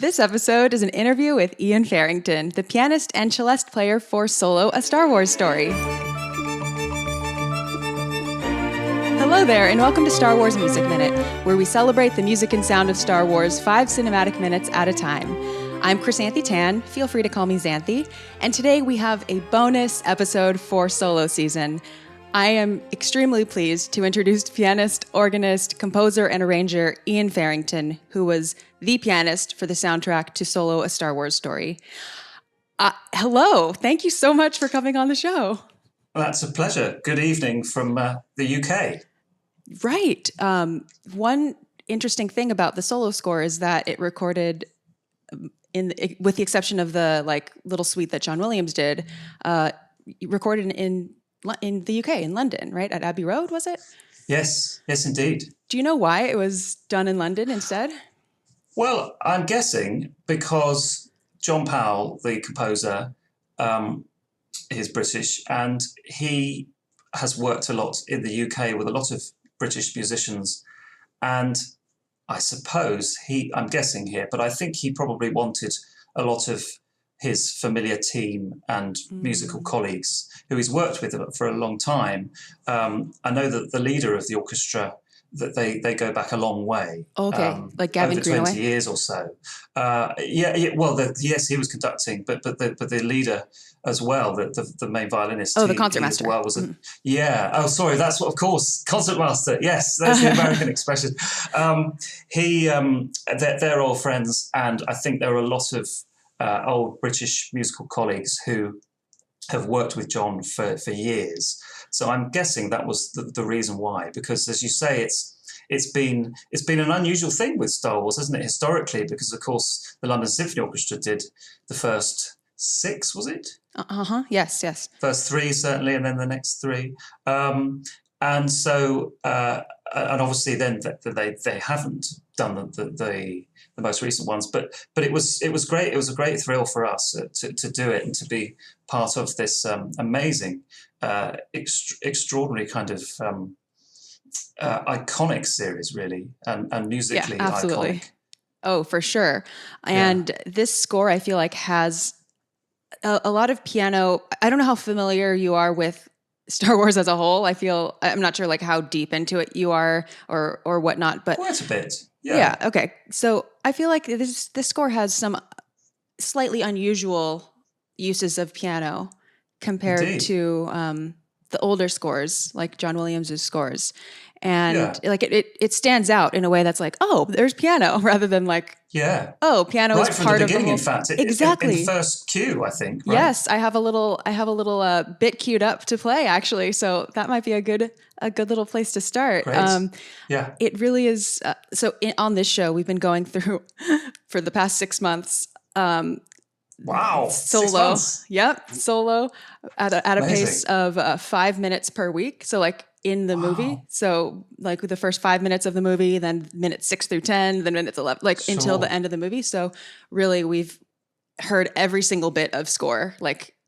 This episode is an interview with Iain Farrington, the pianist and celeste player for Solo, a Star Wars Story. Hello there, and welcome to Star Wars Music Minute, where we celebrate the music and sound of Star Wars 5 cinematic minutes at a time. I'm Chrysanthi Tan, feel free to call me Xanthi, and today we have a bonus episode for Solo season. I am extremely pleased to introduce pianist, organist, composer, and arranger Iain Farrington, who was the pianist for the soundtrack to Solo, a Star Wars Story. Hello, thank you so much for coming on the show. Well, that's a pleasure. Good evening from the UK. Right. One interesting thing about the Solo score is that it recorded, with the exception of the little suite that John Williams did, recorded in the UK, in London, right? At Abbey Road, was it? Yes, indeed. Do you know why it was done in London instead? Well, I'm guessing because John Powell, the composer, is British, and he has worked a lot in the UK with a lot of British musicians. And I suppose I'm guessing here, but I think he probably wanted a lot of his familiar team and musical colleagues who he's worked with for a long time. I know that the leader of the orchestra, that they go back a long way. Okay, like Gavin over Greenaway? 20 years or so. Yes, he was conducting, but the leader as well, the main violinist. Oh, the concertmaster. As well was sorry, that's what, of course, concertmaster. Yes, that's the American expression. They're all friends, and I think there are a lot of old British musical colleagues who have worked with John for years. So I'm guessing that was the reason why, because as you say, it's been an unusual thing with Star Wars, hasn't it, historically? Because of course the London Symphony Orchestra did the first 6, was it? Yes. First 3 certainly, and then the next 3. And so and obviously then they haven't done the most recent ones, but it was great. It was a great thrill for us to do it and to be part of this amazing, extraordinary kind of iconic series, really, and musically absolutely. iconic. Oh, for sure. And this score, I feel like, has a lot of piano. I don't know how familiar you are with Star Wars as a whole. I'm not sure how deep into it you are or whatnot, but quite a bit. Yeah. Okay. So I feel like this score has some slightly unusual uses of piano compared to the older scores, like John Williams's scores, and it stands out in a way that's like, oh, there's piano, rather than piano right is from part the of beginning. the whole, in fact, exactly in the first cue, I think. Right? Yes, I have a little bit queued up to play, actually, so that might be a good little place to start. Great. It really is. On this show, we've been going through for the past 6 months. Wow, Solo. 6 months. Yep, Solo at a pace of 5 minutes per week. So in the movie, so the first 5 minutes of the movie, then minutes 6 through 10, then minutes 11, until the end of the movie. So really, we've heard every single bit of score,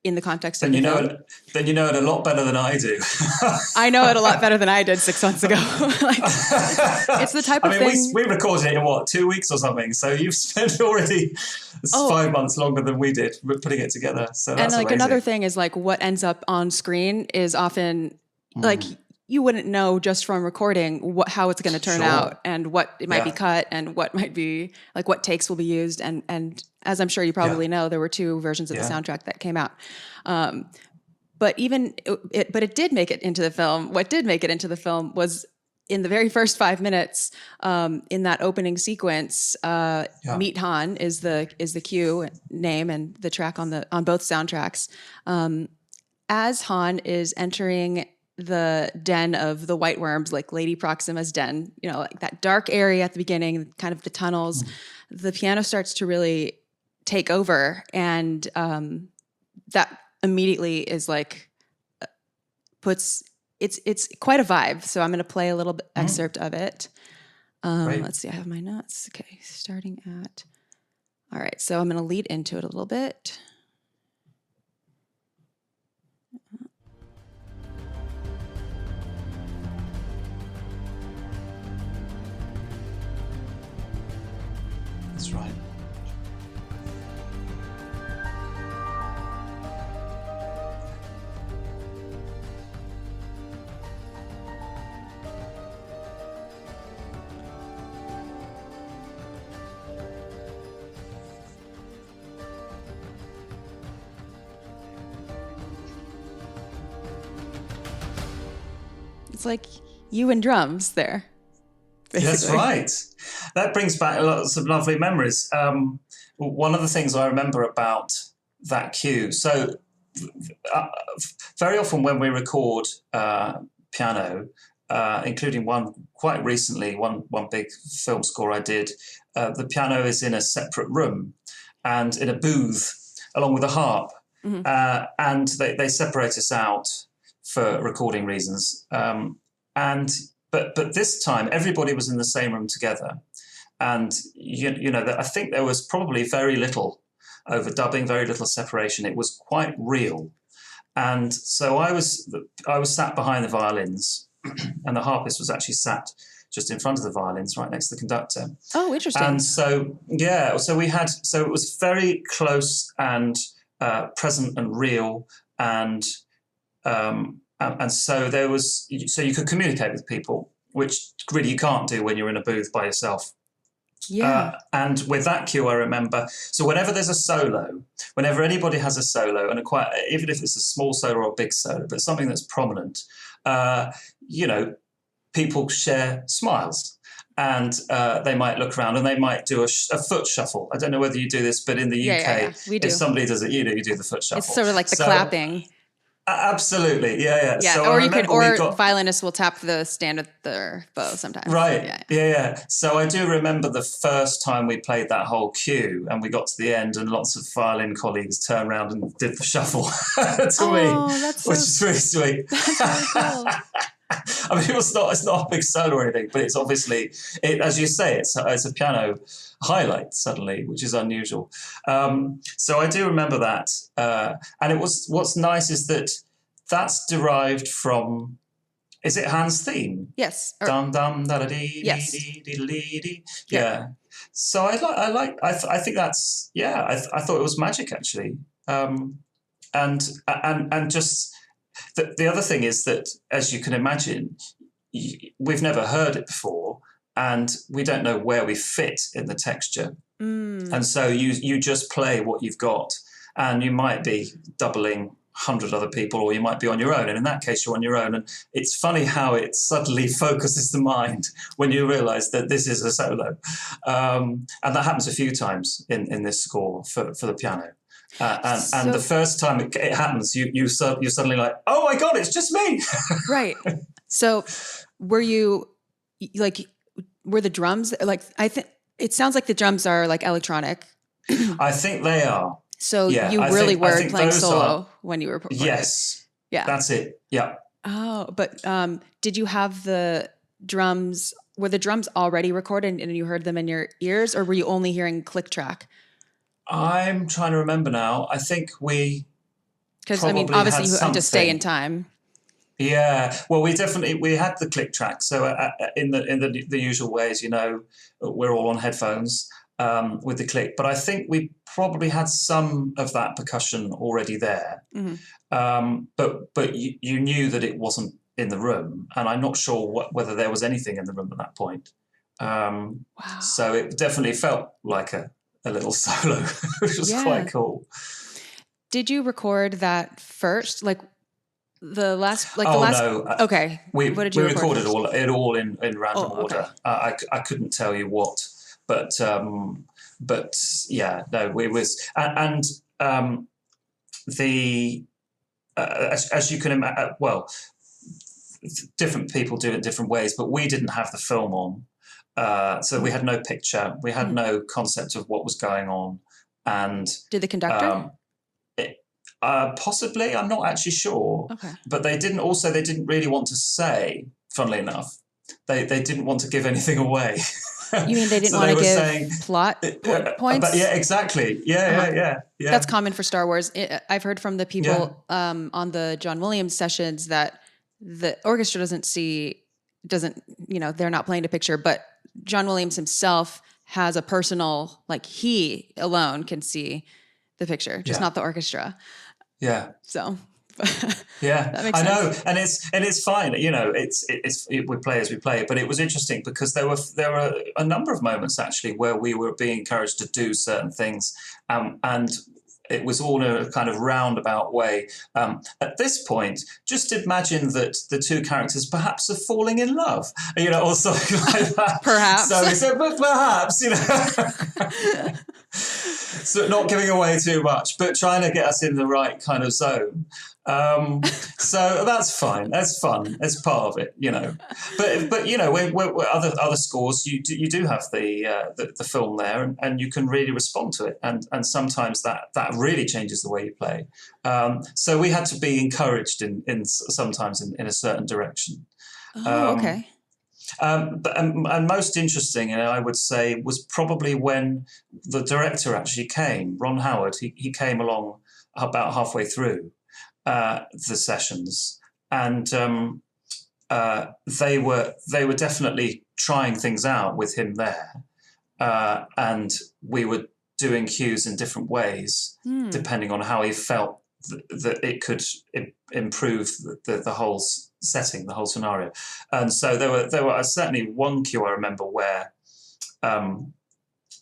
in the context of the film. Then you know it a lot better than I do. I know it a lot better than I did 6 months ago. It's the type of thing. We recorded it in 2 weeks or something. So you've spent already 5 months longer than we did putting it together. So that's amazing. Another thing is what ends up on screen is often you wouldn't know just from recording how it's going to turn out, and what it might be cut, and what might be what takes will be used. And as I'm sure you probably know, there were 2 versions of the soundtrack that came out. But it did make it into the film. What did make it into the film was in the very first 5 minutes, in that opening sequence, Meet Han is the cue name and the track on both soundtracks. As Han is entering the den of the White Worms, Lady Proxima's den, that dark area at the beginning, kind of the tunnels, the piano starts to really take over, and that immediately is it's quite a vibe. So I'm going to play a little excerpt of it. Let's see, I have my notes. Okay, starting at, all right, so I'm going to lead into it a little bit. That's right. It's like you and drums there. Basically. That's right. That brings back lots of lovely memories. One of the things I remember about that cue, so very often when we record piano, including one quite recently, one big film score I did, the piano is in a separate room and in a booth along with the harp. Mm-hmm. And they separate us out for recording reasons. But this time, everybody was in the same room together. And, you know, I think there was probably very little overdubbing, very little separation. It was quite real. And so I was sat behind the violins, and the harpist was actually sat just in front of the violins, right next to the conductor. Oh, interesting. And so, so it was very close and present and real, and so so you could communicate with people, which really you can't do when you're in a booth by yourself. Yeah. And with that cue, I remember, so whenever there's a solo, whenever anybody has a solo, and even if it's a small solo or a big solo, but something that's prominent, you know, people share smiles. And they might look around and they might do a foot shuffle. I don't know whether you do this, but in the UK, we do. if somebody does it, you do the foot shuffle. It's sort of like the clapping. Absolutely, yeah. So violinists will tap the stand of their bow sometimes. Right, yeah. So I do remember the first time we played that whole cue, and we got to the end, and lots of violin colleagues turned around and did the shuffle to me, which is really sweet. That's really cool. I mean, it's not a big solo or anything, but it's obviously, as you say, it's a piano highlight suddenly, which is unusual. So I do remember that, and what's nice is that that's derived from. Is it Han's theme? Yes. Dum dum da da dee yes. dee dee dee dee. Yeah. So I think that's I thought it was magic actually, and just. The other thing is that, as you can imagine, we've never heard it before, and we don't know where we fit in the texture. And so you just play what you've got, and you might be doubling 100 other people, or you might be on your own. And in that case, you're on your own. And it's funny how it suddenly focuses the mind when you realise that this is a solo. And that happens a few times in this score for the piano. And the first time it happens, you're suddenly like, oh my God, it's just me. Right. So were the drums like, I think it sounds like the drums are like electronic. I think they are. So you really were playing solo when you were recording. Yes. Yeah. That's it. Yeah. Oh, but did you have the drums, were the drums already recorded and you heard them in your ears, or were you only hearing click track? I'm trying to remember now. I think because I mean, obviously you have to stay in time. Yeah. Well, we had the click track. So in the usual ways, you know, we're all on headphones with the click. But I think we probably had some of that percussion already there. Mm-hmm. But you knew that it wasn't in the room, and I'm not sure whether there was anything in the room at that point. Wow. So it definitely felt like a little solo, which was quite cool. Did you record that first? Like the last? No. Okay. What did you record? We recorded it all in random order. I couldn't tell you what, but yeah, no, it was, and as you can imagine, well, different people do it in different ways, but we didn't have the film on. So we had no picture, we had no concept of what was going on. And did the conductor? Possibly, I'm not actually sure. Okay. But they didn't really want to say, funnily enough, they didn't want to give anything away. You mean they didn't want to give plot points? But yeah, exactly. Yeah. That's common for Star Wars. I've heard from the people on the John Williams sessions that the orchestra doesn't, you know, they're not playing to picture, but John Williams himself has a personal, like he alone can see the picture, just not the orchestra. Yeah. So. Yeah, that makes sense. I know, and it's fine. You know, we play as we play, but it was interesting because there were a number of moments actually where we were being encouraged to do certain things, and it was all in a kind of roundabout way. At this point, just imagine that the two characters perhaps are falling in love, or something like that. Perhaps. So he said, but perhaps, So not giving away too much, but trying to get us in the right kind of zone. So that's fine. That's fun. It's part of it, But when other scores, you do have the film there, and you can really respond to it, and sometimes that really changes the way you play. So we had to be encouraged sometimes in a certain direction. Okay. And most interesting, I would say, was probably when the director actually came, Ron Howard. He came along about halfway through the sessions, and they were definitely trying things out with him there, and we were doing cues in different ways depending on how he felt that it could improve the whole setting, the whole scenario. And so there were certainly one cue I remember where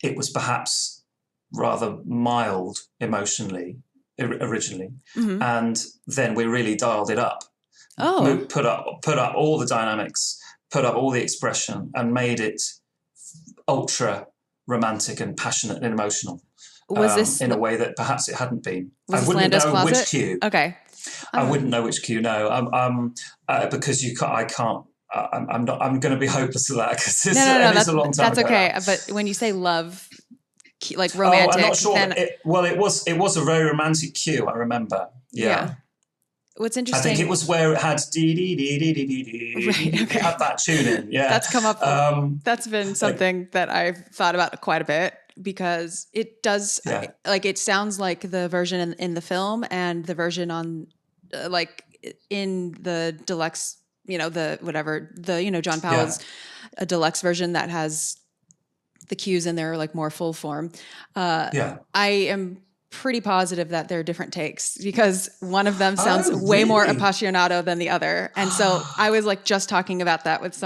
it was perhaps rather mild emotionally originally, and then we really dialed it up. Put up all the dynamics, put up all the expression, and made it ultra romantic and passionate and emotional. Was this in a way that perhaps it hadn't been? Was I wouldn't Lando's know Closet? which cue. Okay. I wouldn't know which cue. No, because I can't. I'm not. I'm going to be hopeless to that because it's a long time that's ago. okay. But when you say love, like romantic, I'm not sure. then It was a very romantic cue. I remember. Yeah. What's interesting? I think it was where it had dee dee dee dee dee dee dee. Right, okay. It had that tune in. Yeah, that's come up. That's been something that I've thought about quite a bit, because it does it sounds like the version in the film and the version on in the deluxe, John Powell's a deluxe version that has the cues in their more full form. I am pretty positive that they're different takes, because one of them sounds way more appassionato than the other. And so I was just talking about that with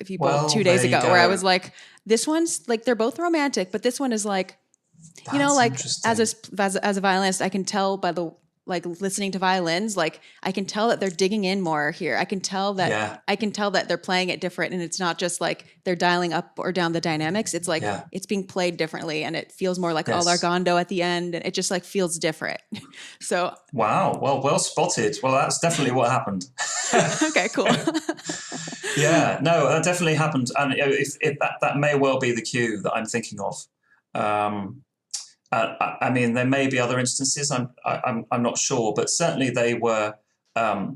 people 2 days ago, where I was like, this one's they're both romantic, but this one is as a violinist, I can tell by the listening to violins, I can tell that they're digging in more here. I can tell that they're playing it different, and it's not just they're dialing up or down the dynamics. It's it's being played differently, and it feels more like allargando at the end, and it just feels different. So wow, well spotted. Well, that's definitely what happened. Okay, cool. Yeah, no, that definitely happened, and that may well be the cue that I'm thinking of. I mean, there may be other instances. I'm not sure, but certainly they were. I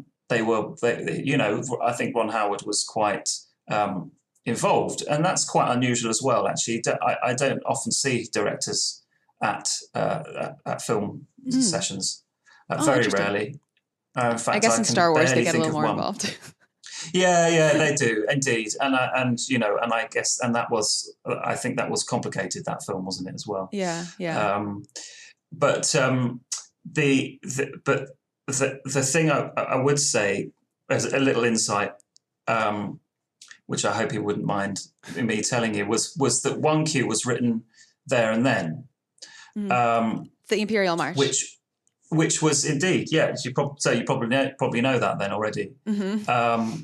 think Ron Howard was quite involved, and that's quite unusual as well. Actually, I don't often see directors at film sessions. Very rarely. In fact, I guess in Star Wars they get a little more involved. Yeah, they do indeed, and I guess, and I think that was complicated, that film, wasn't it, as well? Yeah. But the thing I would say as a little insight, which I hope you wouldn't mind me telling you, was that one cue was written there and then. The Imperial March, which was indeed, you probably know that then already. Mm-hmm.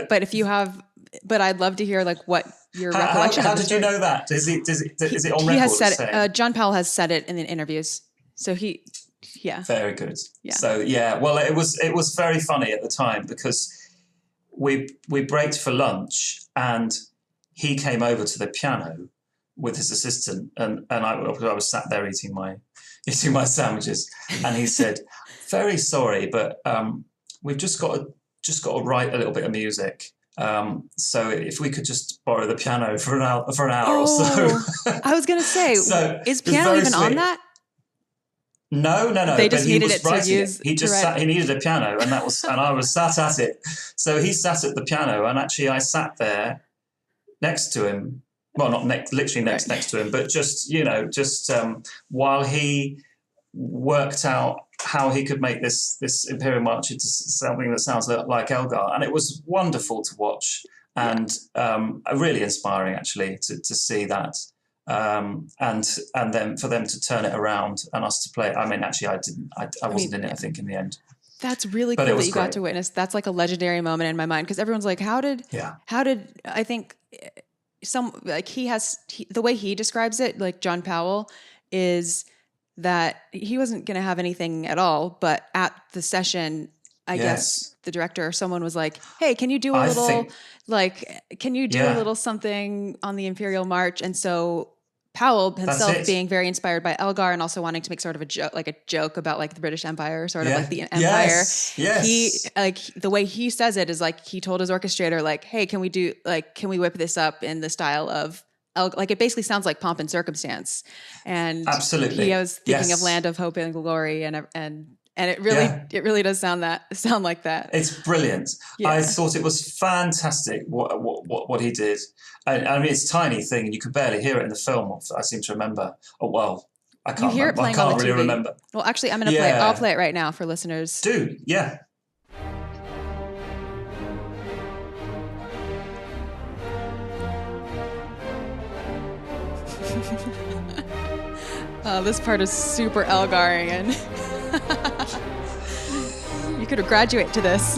But if you have, I'd love to hear what your recollection. How did you know that? Is it on record? He has said it. John Powell has said it in the interviews. So very good. Yeah. So well, it was very funny at the time, because we braked for lunch and he came over to the piano with his assistant, and I was sat there eating my sandwiches, and he said, "Very sorry, but we've just got to write a little bit of music. So if we could just borrow the piano for an hour or so." I was going to say, is piano even on that? No. They just needed it to use. He needed a piano, and I was sat at it. So he sat at the piano, and actually I sat there next to him. Well, not literally next to him, but just while he worked out how he could make this Imperial March into something that sounds like Elgar, and it was wonderful to watch, and really inspiring actually to see that. and then for them to turn it around and us to play it. I mean, actually, I wasn't in it, I think, in the end. That's really But cool it was that you got great. to witness. That's like a legendary moment in my mind, because everyone's like, how did I think the way he describes it, like John Powell, is that he wasn't going to have anything at all, but at the session, I guess the director or someone was like, hey, can you do a little something on the Imperial March? And so Powell himself, being very inspired by Elgar and also wanting to make sort of a joke about like the British Empire, sort of like the Empire. He, like, the way he says it is like, he told his orchestrator, like, hey, can we whip this up in the style of like, it basically sounds like Pomp and Circumstance. And absolutely, I was thinking of Land of Hope and Glory, and it really does sound like that. It's brilliant. Yeah. I thought it was fantastic what he did. I mean, it's a tiny thing, and you can barely hear it in the film. I seem to remember. Oh well, I can't. You hear it playing I can't on the really TV. Remember. Well, actually, I'm going to play. I'll play it right now for listeners. Do yeah. This part is super Elgarian. You could have graduated to this.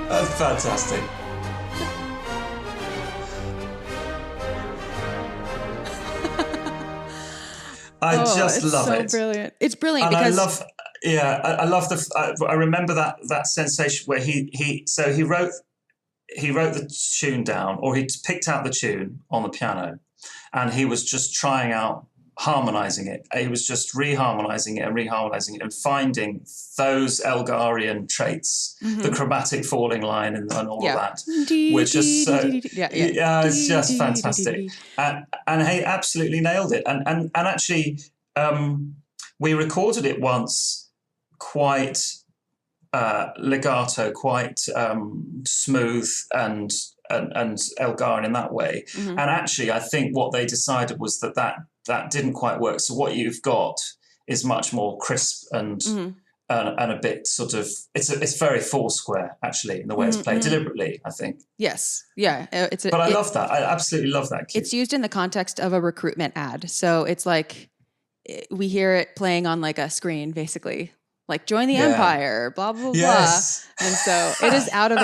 That's fantastic. I just love it. It's so brilliant. It's brilliant and because I love I remember that sensation where he wrote the tune down, or he picked out the tune on the piano, and he was just trying out harmonizing it. He was just reharmonizing it and finding those Elgarian traits, the chromatic falling line and all of that, which is it's just fantastic. And he absolutely nailed it. And actually, we recorded it once, quite legato, quite smooth and Elgarian in that way. And actually, I think what they decided was that didn't quite work. So what you've got is much more crisp and a bit sort of, it's very Foursquare actually in the way it's played deliberately, I think. Yes, yeah. But I love that. I absolutely love that cue. It's used in the context of a recruitment ad, so it's like we hear it playing on like a screen, basically, like join the Empire, blah blah blah. And so it is out of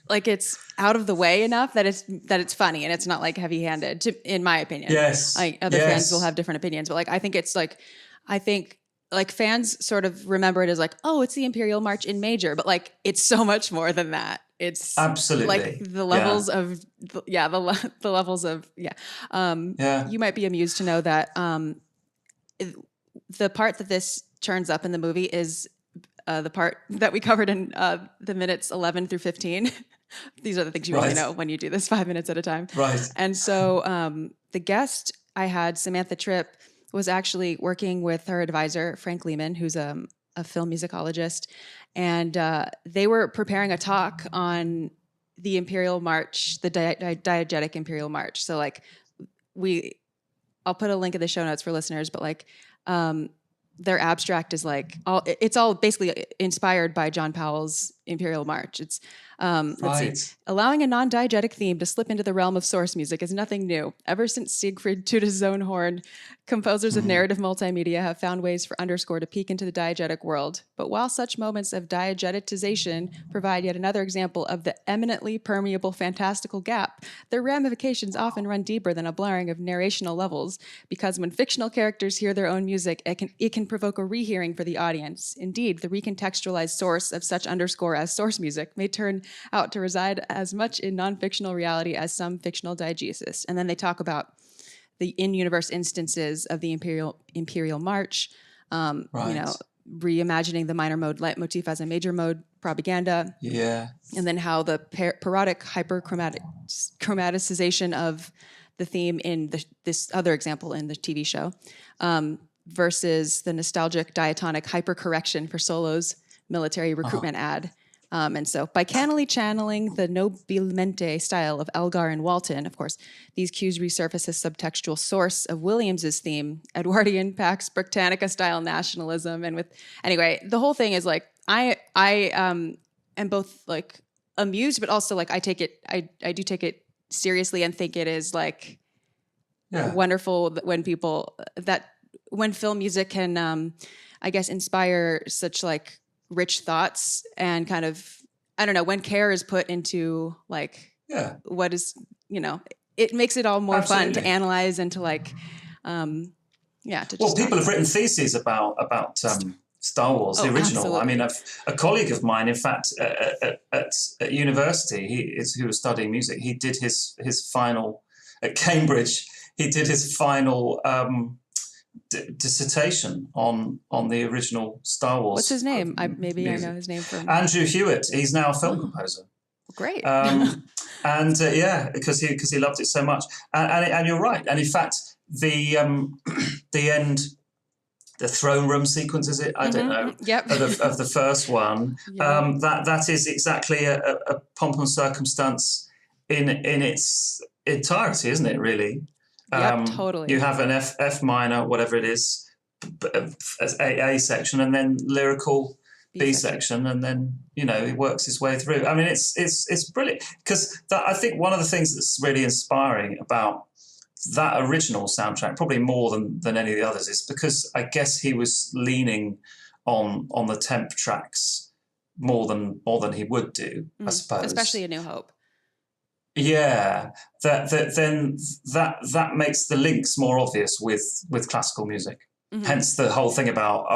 it's out of the way enough that it's funny, and it's not like heavy-handed, in my opinion. Like other fans will have different opinions, but like I think fans sort of remember it as like, oh, it's the Imperial March in major, but like it's so much more than that. It's absolutely like the levels of the levels of You might be amused to know that the part that this turns up in the movie is the part that we covered in the minutes 11 through 15. These are the things you only know when you do this 5 minutes at a time. Right. And so the guest I had, Samantha Tripp, was actually working with her advisor, Frank Lehman, who's a film musicologist. And they were preparing a talk on the Imperial March, the diegetic Imperial March. So like I'll put a link in the show notes for listeners, but like their abstract is like it's all basically inspired by John Powell's Imperial March. It's let's see. Allowing a non-diegetic theme to slip into the realm of source music is nothing new. Ever since Siegfried tooted his own horn, composers of narrative multimedia have found ways for underscore to peek into the diegetic world. But while such moments of diegeticization provide yet another example of the eminently permeable fantastical gap, their ramifications often run deeper than a blurring of narrational levels, because when fictional characters hear their own music, it can provoke a rehearing for the audience. Indeed, the recontextualized source of such underscore as source music may turn out to reside as much in non-fictional reality as some fictional diegesis. And then they talk about the in-universe instances of the Imperial March, reimagining the minor mode leitmotif as a major mode propaganda. Yeah. And then how the parodic chromaticization of the theme in this other example in the TV show versus the nostalgic diatonic hypercorrection for Solo's military recruitment ad. And so by cannily channeling the nobilmente style of Elgar and Walton, of course, these cues resurface as subtextual source of Williams's theme, Edwardian Pax Britannica style nationalism. And anyway, the whole thing is like, I am both like amused, but also like I do take it seriously and think it is like wonderful that when film music can, I guess, inspire such like rich thoughts and kind of, I don't know, when care is put into like what is, it makes it all more fun to analyze and to like, people have written theses about Star Wars, the original. Absolutely. I mean, a colleague of mine, in fact, at university, who was studying music, he did his final at Cambridge. He did his final dissertation on the original Star Wars. What's his name? I know his name from Andrew Hewitt. He's now a film composer. Great. Because he loved it so much. And you're right. And in fact, the end, the throne room sequence, is it? I don't know. Yep. Of the first one. That is exactly a pomp and circumstance in its entirety, isn't it? Really. Totally. You have an F minor, whatever it is, A section, and then lyrical B section, and then it works his way through. I mean, it's brilliant, because I think one of the things that's really inspiring about that original soundtrack, probably more than any of the others, is because I guess he was leaning on the temp tracks more than he would do, I suppose. Especially A New Hope. Yeah, that makes the links more obvious with classical music. Hence the whole thing about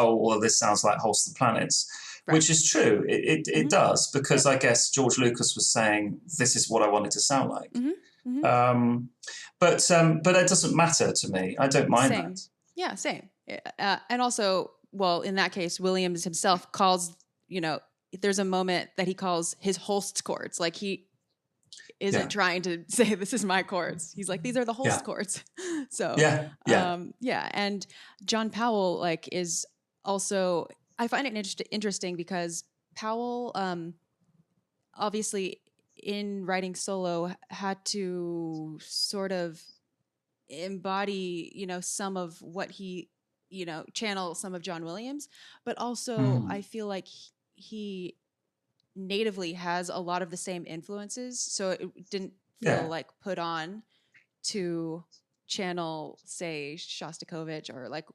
this sounds like Holst the Planets, which is true. It does, because I guess George Lucas was saying this is what I want it to sound like. But it doesn't matter to me. I don't mind that. Yeah, same. And also, well, in that case, Williams himself calls, there's a moment that he calls his Holst chords. Like he isn't trying to say this is my chords. He's like, these are the Holst chords. So and John Powell like is also, I find it interesting because Powell obviously in writing solo had to sort of embody some of what he channel some of John Williams, but also I feel like he natively has a lot of the same influences, so it didn't feel like put on to channel, say, Shostakovich or like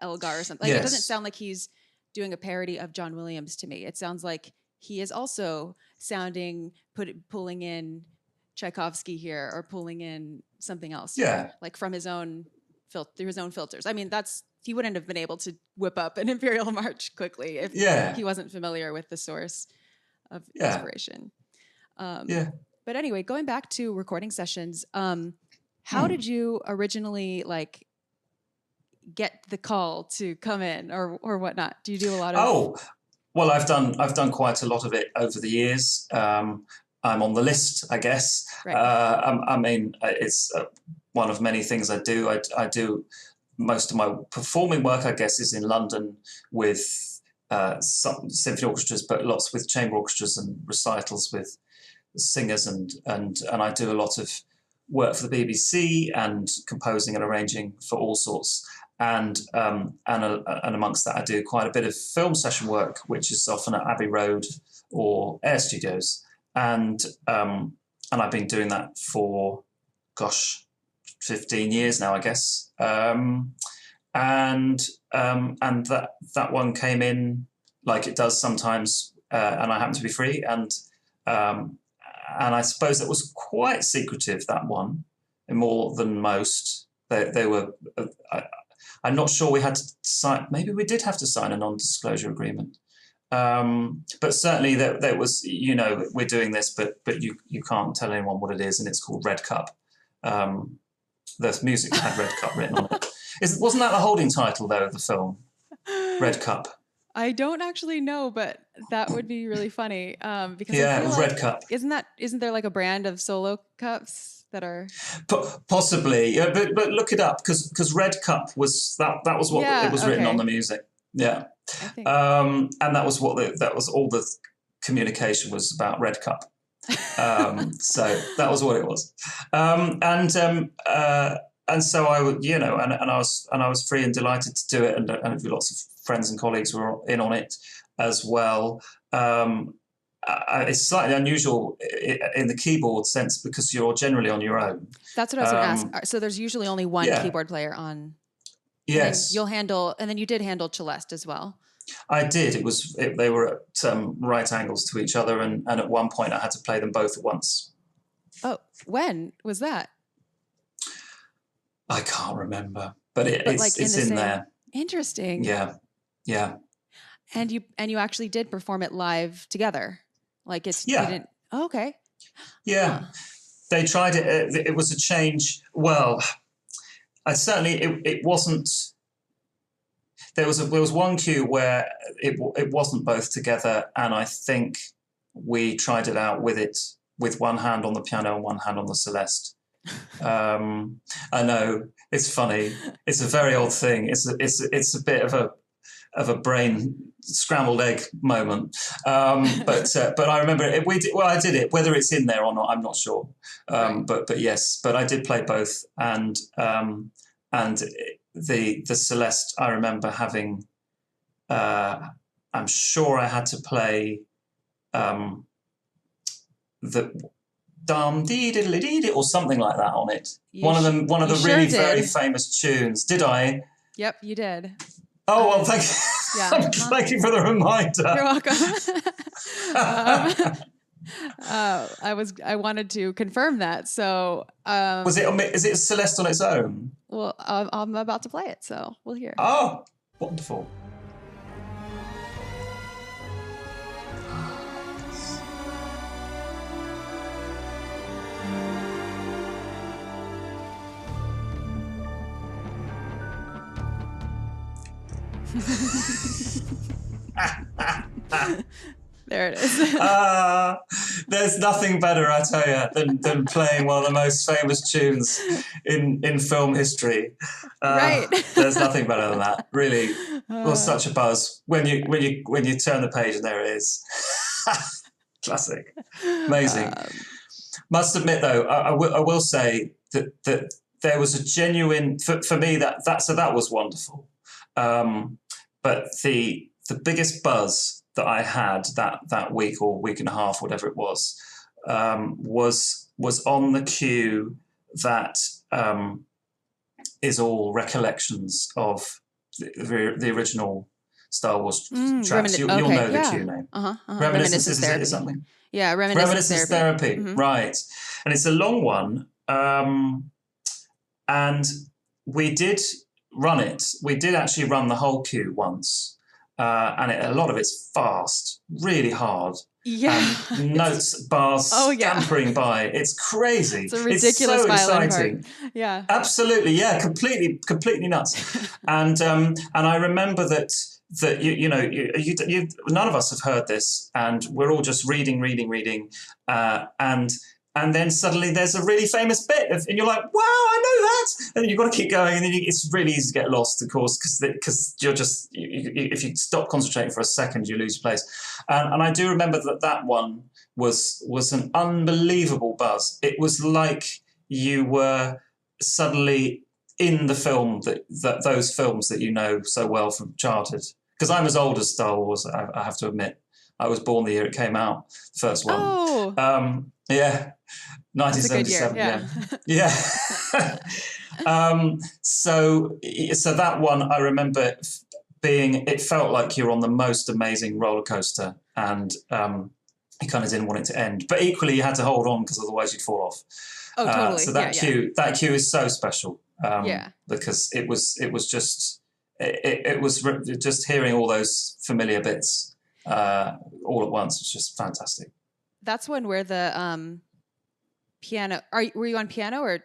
Elgar or something. Like it doesn't sound like he's doing a parody of John Williams to me. It sounds like he is also pulling in Tchaikovsky here, or pulling in something else here, like from his own through his own filters. I mean, he wouldn't have been able to whip up an Imperial March quickly if he wasn't familiar with the source of inspiration. But anyway, going back to recording sessions, how did you originally like get the call to come in or whatnot? Do you do a lot of? Well, I've done quite a lot of it over the years. I'm on the list, I guess. Right. I mean, it's one of many things I do. I do most of my performing work, I guess, is in London with some symphony orchestras, but lots with chamber orchestras and recitals with singers, and I do a lot of work for the BBC and composing and arranging for all sorts. And amongst that, I do quite a bit of film session work, which is often at Abbey Road or Air Studios, and I've been doing that for 15 years now, I guess. And that one came in like it does sometimes, and I happen to be free, and I suppose it was quite secretive, that one, more than most. They were. I'm not sure we had to sign. Maybe we did have to sign a non-disclosure agreement, but certainly there was. We're doing this, but you can't tell anyone what it is, and it's called Red Cup. The music had Red Cup written on it. Wasn't that the holding title, though, of the film? Red Cup. I don't actually know, but that would be really funny. Because it was Red Cup. Isn't there like a brand of solo cups that are possibly? But look it up, because Red Cup was that was what it was written on the music. Yeah, and that was that was all the communication was about Red Cup. So that was what it was, and so I would, and I was free and delighted to do it, and lots of friends and colleagues were in on it as well. it's slightly unusual in the keyboard sense because you're generally on your own. That's what I was going to ask. So there's usually only one keyboard player on. Yes. And then you did handle celeste as well. I did. They were at right angles to each other, and at one point I had to play them both at once. Oh, when was that? I can't remember, but it's in there. Interesting. Yeah. And you actually did perform it live together, like it's yeah. You didn't, oh, okay. Yeah, they tried it. It was a change. Well, it wasn't. There was one cue where it wasn't both together, and I think we tried it out with one hand on the piano and one hand on the celeste. I know it's funny. It's a very odd thing. It's a bit of a brain scrambled egg moment. But I remember I did it. Whether it's in there or not, I'm not sure. Right. But yes, but I did play both, and the celeste I remember having. I'm sure I had to play the dum dee diddly dee or something like that on it. One of the really very famous tunes. Did I? Yep, you did. Oh, well, thank you. Yeah. Thank you for the reminder. You're welcome. I wanted to confirm that. So, is it celeste on its own? Well, I'm about to play it, so we'll hear. Oh, wonderful. There it is. There's nothing better, I tell you, than playing one of the most famous tunes in film history. Right. There's nothing better than that. Really, was such a buzz when you turn the page and there it is. Classic, amazing. Must admit though, I will say that there was a genuine for me that was wonderful. But the biggest buzz that I had that week or week and a half, whatever it was on the cue that is all recollections of the original Star Wars tracks. You'll know the cue name. Reminiscence Therapy. Is something. Yeah, Reminiscence Therapy. Mm-hmm. Right. And it's a long one. And we did run it. We did actually run the whole cue once. And a lot of it's fast, really hard. Yeah. Notes, bars, scampering by. It's crazy. It's a ridiculous so violin exciting. part. Yeah. Absolutely. Yeah. Completely nuts. And I remember that you none of us have heard this, and we're all just reading, and then suddenly there's a really famous bit, and you're like, wow, I know that. And you've got to keep going, and then it's really easy to get lost, of course, because you're just, if you stop concentrating for a second, you lose your place. And I do remember that one was an unbelievable buzz. It was like you were suddenly in the film, that those films that you know so well from childhood. Because I'm as old as Star Wars, I have to admit. I was born the year it came out, the first one. Oh. Yeah. 1977. Yeah. So that one, I remember it felt like you're on the most amazing roller coaster, and you kind of didn't want it to end. But equally, you had to hold on because otherwise you'd fall off. Oh, totally. So that cue is so special. Because it was just hearing all those familiar bits all at once was just fantastic. That's one where the piano. Were you on piano or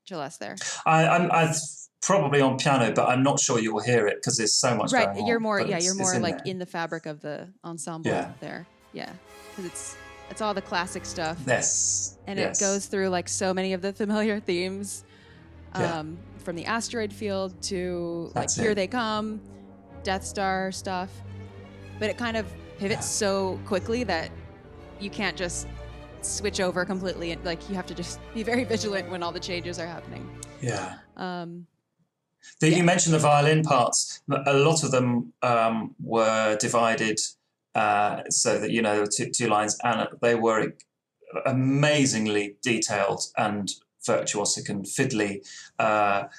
celeste there? I'm probably on piano, but I'm not sure you will hear it because there's so much going on. Right, you're more like there. in the fabric of the ensemble there. Yeah, because it's all the classic stuff. Yes, and it goes through like so many of the familiar themes, from the asteroid field to Here They Come, Death Star stuff, but it kind of pivots so quickly that you can't just switch over completely. Like you have to just be very vigilant when all the changes are happening. Yeah. You mentioned the violin parts. A lot of them were divided so that, you know, there were two lines, and they were amazingly detailed and virtuosic and fiddly.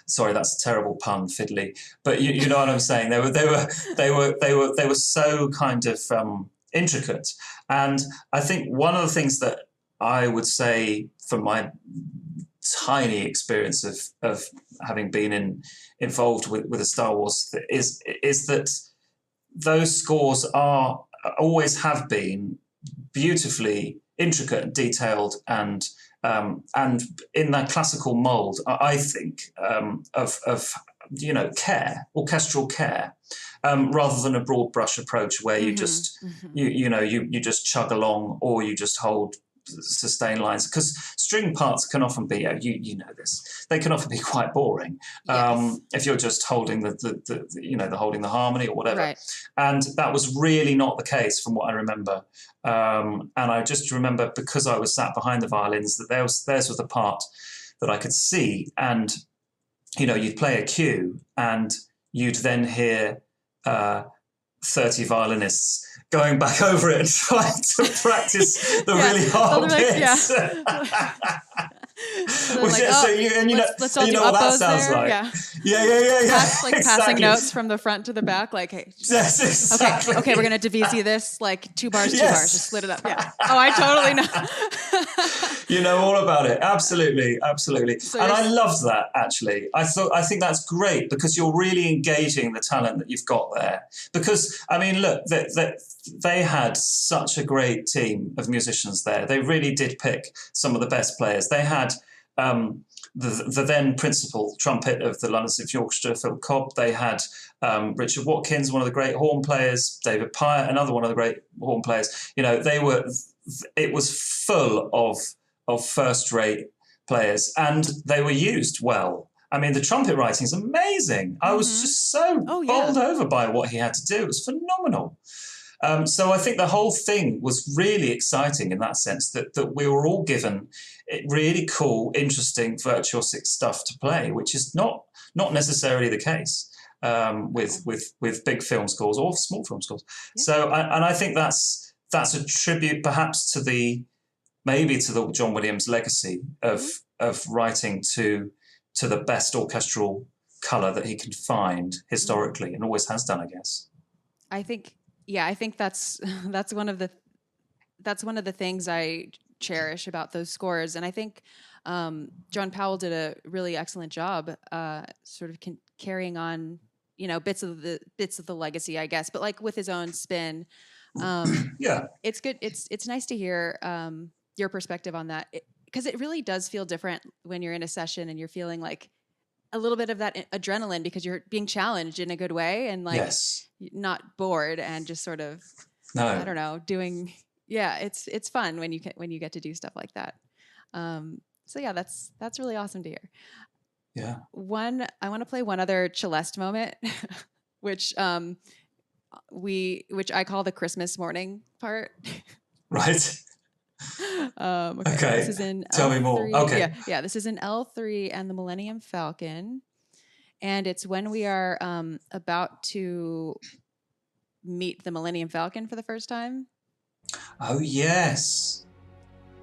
Sorry, that's a terrible pun, fiddly. But you know what I'm saying. They were so kind of intricate. And I think one of the things that I would say from my tiny experience of having been involved with a Star Wars is that those scores are always have been beautifully intricate and detailed and in that classical mold, I think, of you know, care, orchestral care, rather than a broad brush approach where you just you just chug along or you just hold sustain lines, because string parts can often be, you know this, they can often be quite boring. Yes. If you're just holding the you know, the holding the harmony or whatever. Right. And that was really not the case from what I remember. And I just remember, because I was sat behind the violins, that theirs was the part that I could see. And, you know, you'd play a cue and you'd then hear 30 violinists going back over it and trying to practice the really hard bits. Let's all do what that uppos sounds there. like. Yeah. Like exactly. passing notes from the front to the back, like, hey, yes, exactly. okay, we're gonna DVC this like 2 bars, 2 Yes. bars, just split it up. Yeah. Oh, I totally know. You know all about it. Absolutely. So and I loved that, actually. I think that's great, because you're really engaging the talent that you've got there. Because, I mean, look, they had such a great team of musicians there. They really did pick some of the best players. They had the then principal trumpet of the London Symphony Orchestra, Phil Cobb. They had Richard Watkins, one of the great horn players, David Pyatt, another one of the great horn players. You know, it was full of first-rate players, and they were used well. I mean, the trumpet writing is amazing. I was just so bowled over by what he had to do. It was phenomenal. So I think the whole thing was really exciting in that sense, that we were all given really cool, interesting, virtuosic stuff to play, which is not necessarily the case with big film scores or small film scores. Yeah. So, and I think that's a tribute perhaps to the John Williams legacy of writing to the best orchestral colour that he can find historically, and always has done, I guess. I think that's one of the things I cherish about those scores, and I think John Powell did a really excellent job, sort of carrying on, you know, bits of the legacy, I guess, but like with his own spin. It's good. It's nice to hear your perspective on that, because it really does feel different when you're in a session and you're feeling like a little bit of that adrenaline, because you're being challenged in a good way and like not bored and just sort of I don't know, doing it's fun when you get to do stuff like that. So yeah, that's really awesome to hear. Yeah. I want to play one other celeste moment, which I call the Christmas morning part. Right. Okay. This is in Tell L3. me more. Okay. Yeah. This is in L3 and the Millennium Falcon, and it's when we are about to meet the Millennium Falcon for the first time. Oh yes.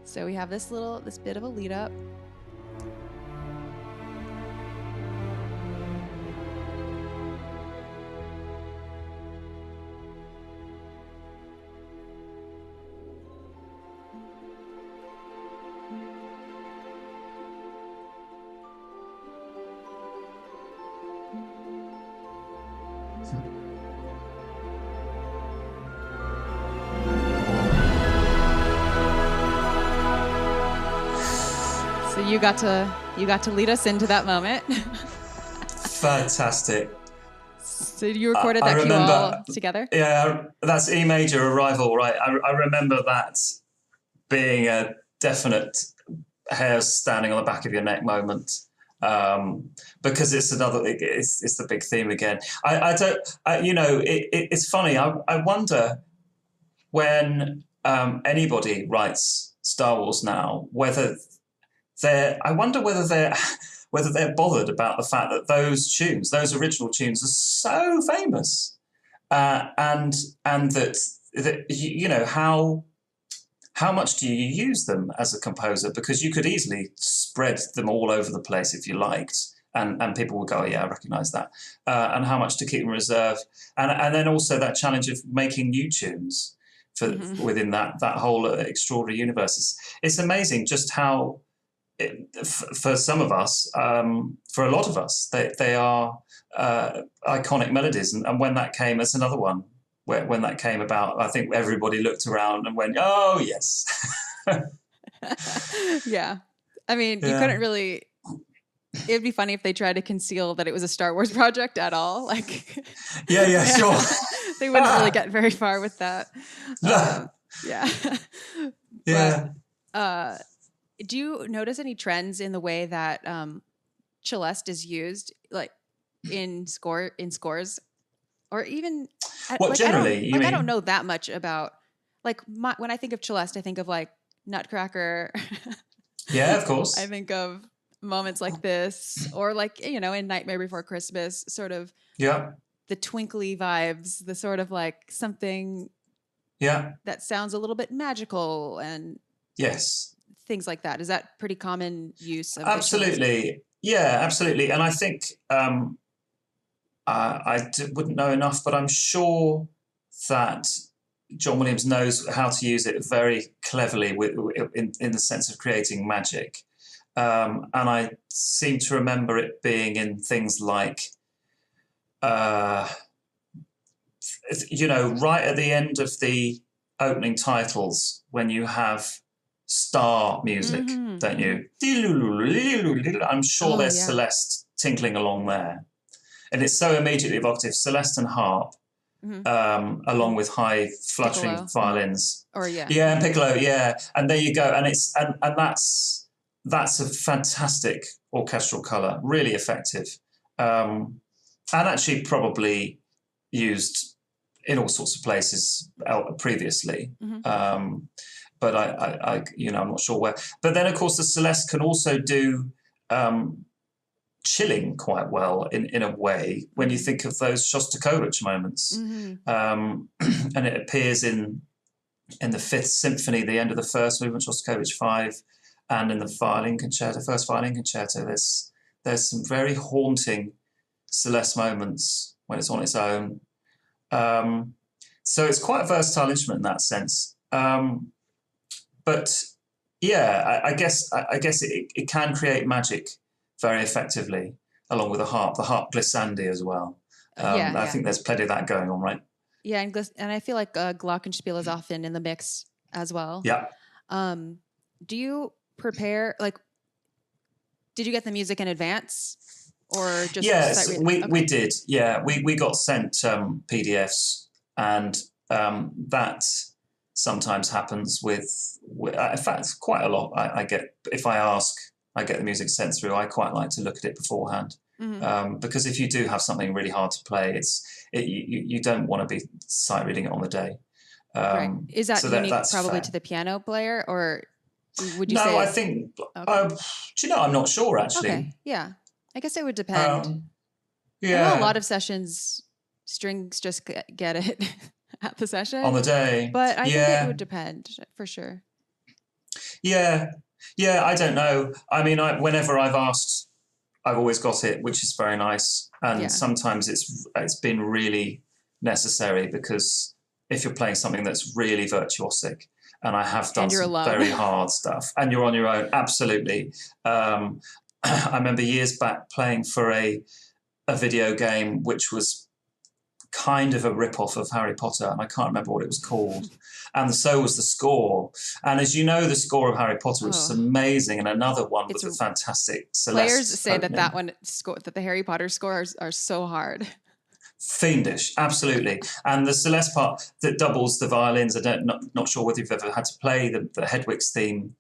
So we have this bit of a lead up. So you got to lead us into that moment. Fantastic. So you recorded that cue all together? Yeah, that's E major arrival, right? I remember that being a definite hairs standing on the back of your neck moment, because it's the big theme again. It's funny. I wonder when anybody writes Star Wars now, whether they're bothered about the fact that those original tunes are so famous, and that how much do you use them as a composer? Because you could easily spread them all over the place if you liked, and people would go, oh, yeah, I recognise that. And how much to keep in reserve, and then also that challenge of making new tunes for within that whole extraordinary universe. It's amazing just how, for some of us, for a lot of us, they are iconic melodies. And when that came, that's another one. When that came about, I think everybody looked around and went, "Oh yes." Yeah, I mean, you couldn't really. It'd be funny if they tried to conceal that it was a Star Wars project at all. Like, yeah, sure. They wouldn't really get very far with that. Yeah. Yeah. But, do you notice any trends in the way that celeste is used, like in scores? Or even generally, I don't know that much about, like, when I think of celeste, I think of like Nutcracker. Yeah, of course. I think of moments like this, or like, in Nightmare Before Christmas, sort of the twinkly vibes, the sort of like something that sounds a little bit magical, and yes, things like that. Is that pretty common use of absolutely? Yeah, absolutely. And I think wouldn't know enough, but I'm sure that John Williams knows how to use it very cleverly in the sense of creating magic. And I seem to remember it being in things like, right at the end of the opening titles, when you have star music, don't you? I'm sure there's Celeste tinkling along there. And it's so immediately evocative. Celeste and harp, along with high fluttering piccolo. Violins. And piccolo, and there you go. And it's and that's a fantastic orchestral colour, really effective, and actually probably used in all sorts of places previously. But I'm not sure where. But then, of course, the Celeste can also do chilling quite well in a way when you think of those Shostakovich moments. And it appears in the Fifth Symphony, the end of the first movement, Shostakovich 5, and in the first violin concerto. There's some very haunting Celeste moments when it's on its own. So it's quite a versatile instrument in that sense. But yeah, I guess it can create magic very effectively, along with the harp glissandi as well. I think there's plenty of that going on, right? Yeah, and I feel like glockenspiel is often in the mix as well. Yeah. Do you prepare, like, did you get the music in advance, or just? Yes, we did. Yeah, we got sent PDFs, and that sometimes happens with in fact, quite a lot. I get, if I ask, I get the music sent through. I quite like to look at it beforehand, because if you do have something really hard to play, you don't want to be sight reading it on the day. Right. Is that unique probably to the piano player, or would you say? No, I think. Do you know? I'm not sure actually. Okay. Yeah, I guess it would depend. I know a lot of sessions, strings just get it at the session on the day, but I think it would depend for sure. Yeah, I don't know. I mean, whenever I've asked, I've always got it, which is very nice. And sometimes it's been really necessary, because if you're playing something that's really virtuosic, and I have done some very hard stuff, and you're on your own, absolutely. I remember years back playing for a video game which was kind of a rip-off of Harry Potter, and I can't remember what it was called. And so was the score. And as you know, the score of Harry Potter was amazing, and another one with the fantastic Celeste. Players say that the Harry Potter scores are so hard. Fiendish, absolutely. And the Celeste part that doubles the violins, not sure whether you've ever had to play the Hedwig's theme,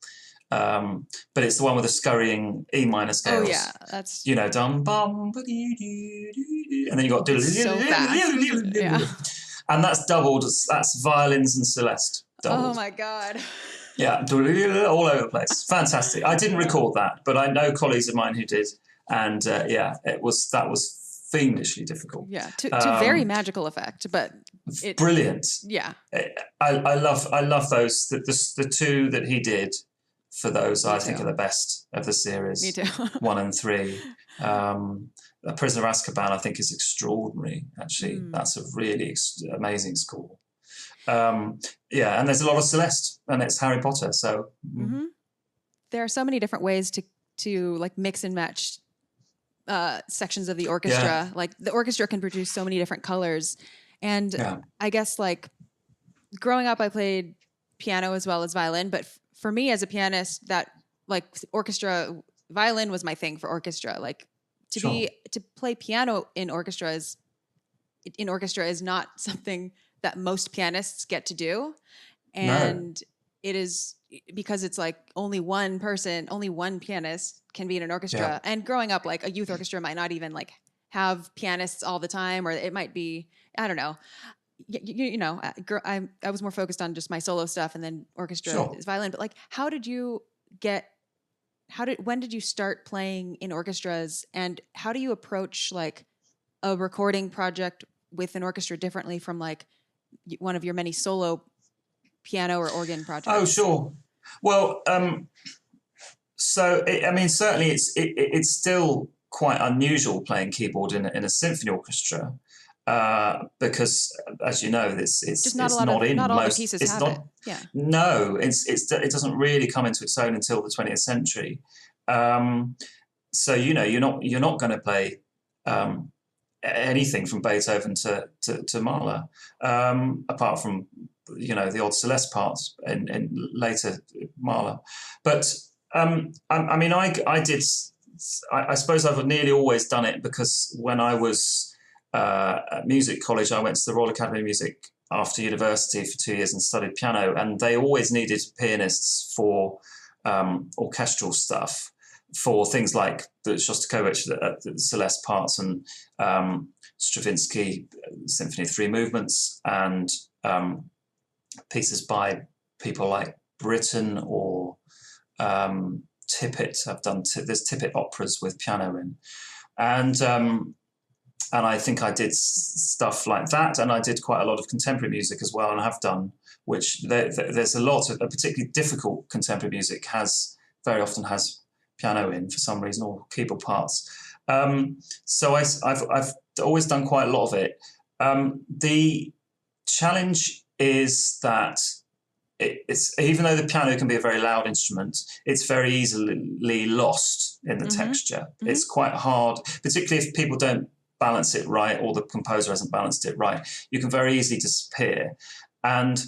but it's the one with the scurrying E minor scales. Oh yeah, that's dum bum, and then you got so fast. Yeah. And that's doubled. That's violins and Celeste doubled. Oh my god. Yeah, all over the place. Fantastic. I didn't record that, but I know colleagues of mine who did, and that was fiendishly difficult. Yeah, to very magical effect, but brilliant. Yeah, I love those. The two that he did for those, I think, are the best of the series. Me too. 1 and 3. A Prisoner of Azkaban, I think, is extraordinary. Actually, that's a really amazing score. Yeah, and there's a lot of Celeste, and it's Harry Potter. So there are so many different ways to like mix and match sections of the orchestra. Yeah. Like the orchestra can produce so many different colors, and I guess like growing up, I played piano as well as violin. But for me as a pianist, that like orchestra, violin was my thing for orchestra. Like to play piano in orchestra is not something that most pianists get to do. And it is because it's like only one pianist can be in an orchestra. Yeah. And growing up, like a youth orchestra might not even like have pianists all the time, or it might be, I don't know. You know, I was more focused on just my solo stuff, and then orchestra is violin. But like, when did you start playing in orchestras, and how do you approach like a recording project with an orchestra differently from like one of your many solo piano or organ projects? Oh, sure. Well, certainly it's still quite unusual playing keyboard in a symphony orchestra. Because, as you know, it's just not it's a lot not of in not most. all the pieces it's have not, it. Yeah. No, it doesn't really come into its own until the 20th century. So you're not going to play anything from Beethoven to Mahler, apart from the odd celeste parts in later Mahler. But I suppose I've nearly always done it because when I was at music college, I went to the Royal Academy of Music after university for 2 years and studied piano, and they always needed pianists for orchestral stuff, for things like the Shostakovich, the celeste parts, and Stravinsky Symphony of Three Movements, and pieces by people like Britten or Tippett. I've done there's Tippett operas with piano in, and I think I did stuff like that, and I did quite a lot of contemporary music as well, and I have done, which there's a lot of particularly difficult contemporary music very often has piano in for some reason, or keyboard parts. So I've always done quite a lot of it. The challenge is that it's even though the piano can be a very loud instrument, it's very easily lost in the texture. It's quite hard, particularly if people don't balance it right, or the composer hasn't balanced it right. You can very easily disappear, and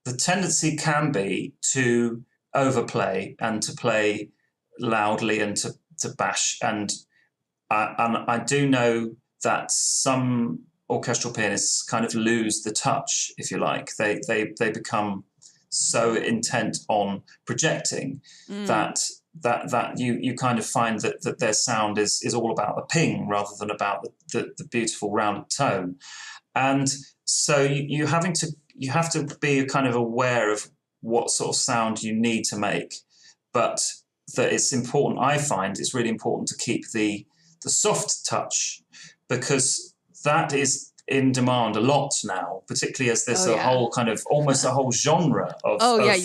the tendency can be to overplay and to play loudly and to bash. And I do know that some orchestral pianists kind of lose the touch, if you like. They become so intent on projecting that you kind of find that their sound is all about the ping rather than about the beautiful rounded tone. And so you have to be kind of aware of what sort of sound you need to make, but that it's important. I find it's really important to keep the soft touch, because that is in demand a lot now, particularly as there's a whole kind of almost a whole genre of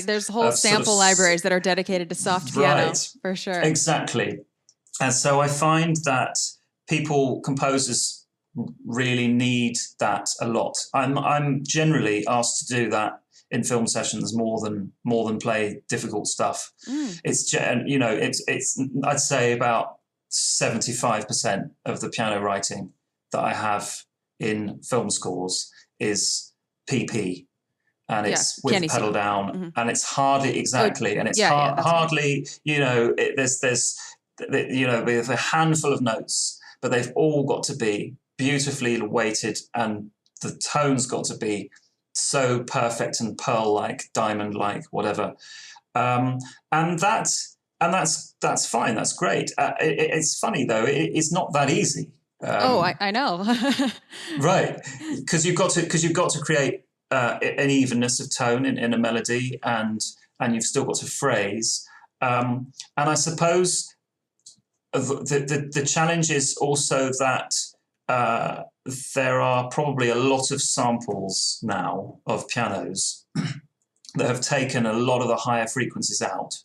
there's whole sample libraries that are dedicated to soft piano, for sure. Exactly. And so I find that composers really need that a lot. I'm generally asked to do that in film sessions more than play difficult stuff. It's I'd say about 75% of the piano writing that I have in film scores is PP, and it's with the pedal down, and it's hardly and it's hardly there's a handful of notes, but they've all got to be beautifully weighted, and the tone's got to be so perfect and pearl-like, diamond-like, whatever, and that's fine. That's great. It's funny though. It's not that easy. I know. Right, because you've got to create an evenness of tone in a melody, and you've still got to phrase. And I suppose the challenge is also that there are probably a lot of samples now of pianos that have taken a lot of the higher frequencies out.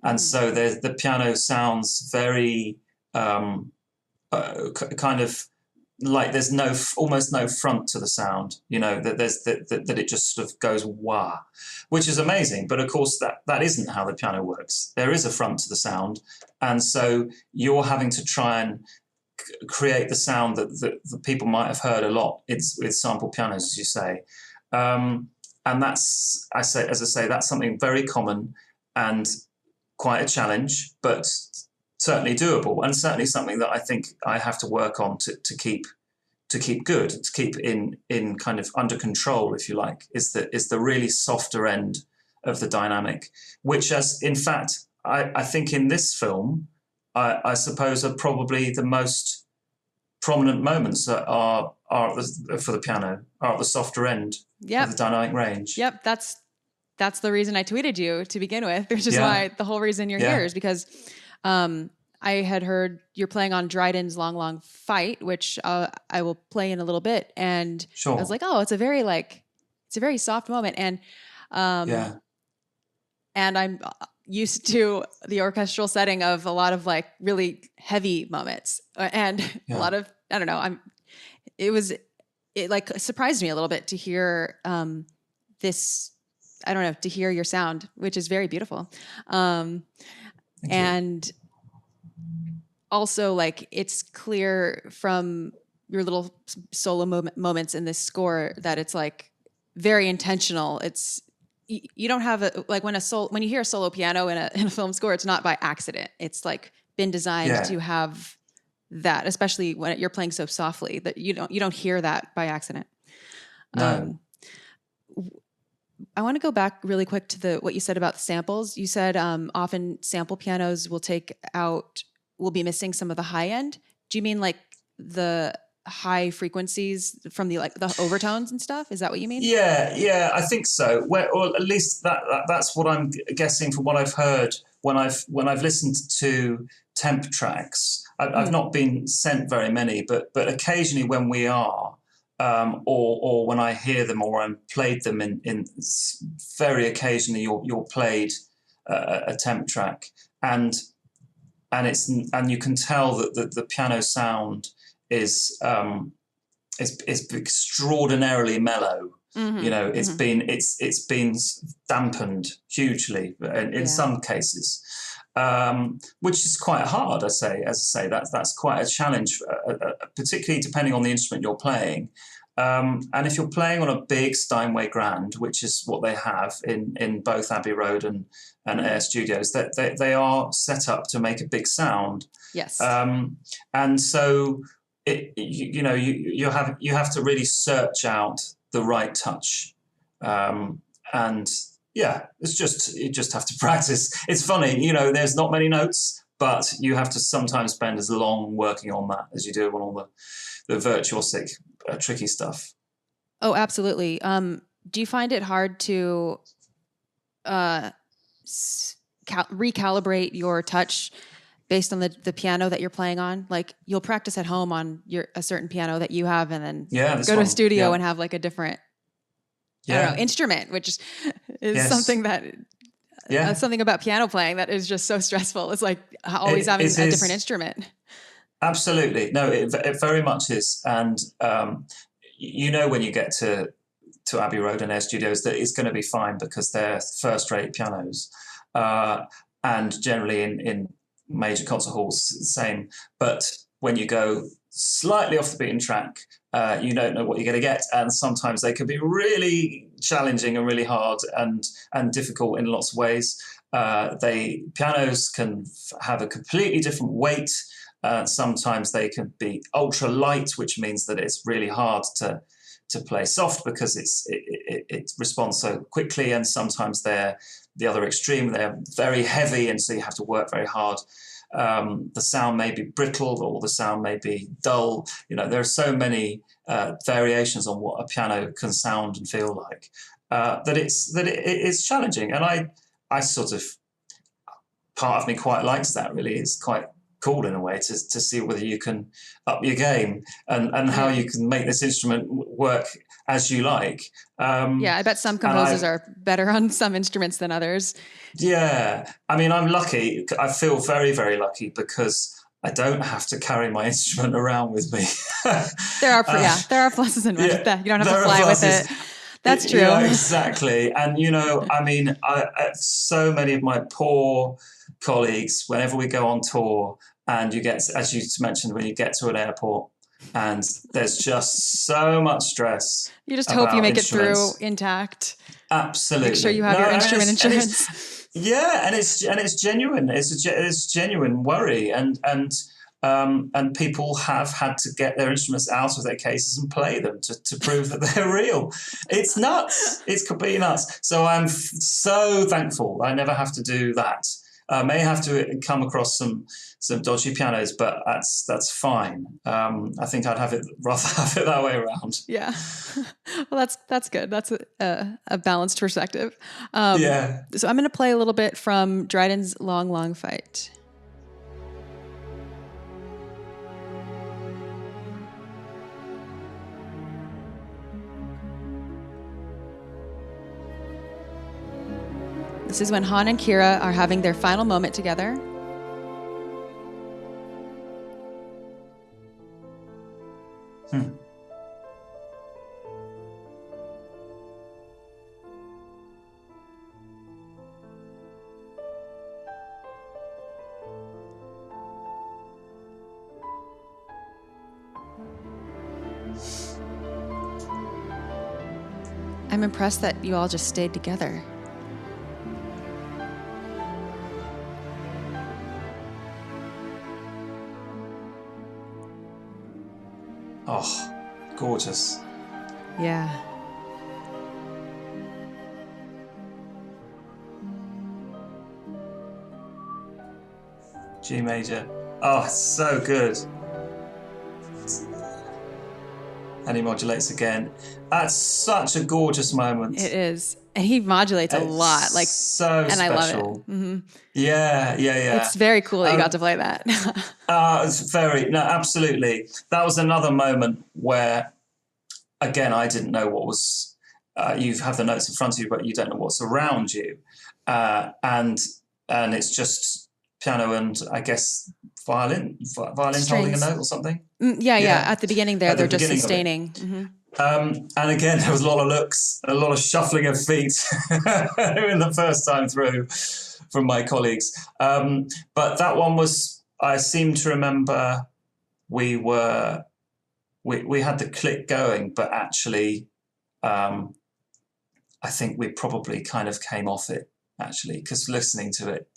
And so the piano sounds very kind of like there's almost no front to the sound, that it just sort of goes wah, which is amazing. But of course, that isn't how the piano works. There is a front to the sound. And so you're having to try and create the sound that people might have heard a lot with sample pianos, as you say. And that's, as I say, that's something very common and quite a challenge, but certainly doable, and certainly something that I think I have to work on to keep good, to keep in kind of under control, if you like, is the really softer end of the dynamic, which, as in fact, I think in this film, I suppose are probably the most prominent moments that are for the piano are at the softer end of the dynamic range. Yep, that's the reason I tweeted you to begin with, which is why the whole reason you're here is because I had heard you're playing on Dryden's Long, Long Fight, which I will play in a little bit. And I was like, oh, it's a very soft moment. And, and I'm used to the orchestral setting of a lot of like really heavy moments and a lot of, I don't know, it like surprised me a little bit to hear this, I don't know, to hear your sound, which is very beautiful. And also, like, it's clear from your little solo moments in this score that it's like very intentional. It's, you don't have when you hear a solo piano in a film score, it's not by accident. It's like been designed to have that, especially when you're playing so softly that you don't hear that by accident. No. I want to go back really quick to what you said about the samples. You said often sample pianos will be missing some of the high end. Do you mean like the high frequencies from the overtones and stuff? Is that what you mean? Yeah, I think so. Or at least that's what I'm guessing from what I've heard when I've listened to temp tracks. I've not been sent very many, but occasionally when we are, or when I hear them or I'm played them in very occasionally you're played a temp track and you can tell that the piano sound is extraordinarily mellow. Mm-hmm. It's been dampened hugely in some cases, which is quite hard. As I say, that's quite a challenge, particularly depending on the instrument you're playing. And if you're playing on a big Steinway Grand, which is what they have in both Abbey Road and Air Studios, that they are set up to make a big sound. Yes. And so you have to really search out the right touch, and you just have to practice. It's funny, there's not many notes, but you have to sometimes spend as long working on that as you do on all the virtuosic, tricky stuff. Oh, absolutely. Do you find it hard to recalibrate your touch based on the piano that you're playing on? Like, you'll practice at home on a certain piano that you have, and then go to a studio and have like a different I don't know, instrument, which is something that something about piano playing that is just so stressful. It's like always having a different instrument. Absolutely. No, it very much is. And when you get to Abbey Road and Air Studios, that it's going to be fine because they're first-rate pianos. And generally in major concert halls, the same. But when you go slightly off the beaten track, you don't know what you're going to get. And sometimes they can be really challenging and really hard and difficult in lots of ways. Pianos can have a completely different weight. Sometimes they can be ultra light, which means that it's really hard to play soft because it responds so quickly. And sometimes they're the other extreme. They're very heavy, and so you have to work very hard. The sound may be brittle, or the sound may be dull. There are so many variations on what a piano can sound and feel like that it is challenging. And I sort of, part of me quite likes that. Really, it's quite call in a way to see whether you can up your game and how you can make this instrument work as you like. I bet some composers are better on some instruments than others. Yeah, I mean, I'm lucky. I feel very, very lucky because I don't have to carry my instrument around with me. There are pluses and minuses. You don't have to fly with it. That's true. Yeah, exactly. And, I mean, so many of my poor colleagues, whenever we go on tour and you get, as you mentioned, when you get to an airport and there's just so much stress. You just hope you make it through intact. Absolutely. Make sure you have your instrument insurance. And it's genuine. It's genuine worry, and people have had to get their instruments out of their cases and play them to prove that they're real. It's nuts. It's completely nuts. So I'm so thankful I never have to do that. I may have to come across some dodgy pianos, but that's fine. I think I'd rather have it that way around. Yeah. Well, that's good. That's a balanced perspective. So I'm going to play a little bit from Dryden's Long, Long Fight. This is when Han and Qi'ra are having their final moment together. I'm impressed that you all just stayed together. Oh, gorgeous. Yeah. G major. Oh, it's so good. And he modulates again. That's such a gorgeous moment. It is. And he modulates a lot. Like, so and special. I love it. Mm-hmm. Yeah. It's very cool that you got to play that. Absolutely. That was another moment where, again, I didn't know what was, you have the notes in front of you, but you don't know what's around you. And it's just piano and, I guess, violins holding a note or something. Yeah. At the beginning there, they're just sustaining. Mm-hmm. And again, there was a lot of looks, a lot of shuffling of feet in the first time through from my colleagues. But that one was, I seem to remember we had the click going, but actually, I think we probably kind of came off it, actually, because listening to it,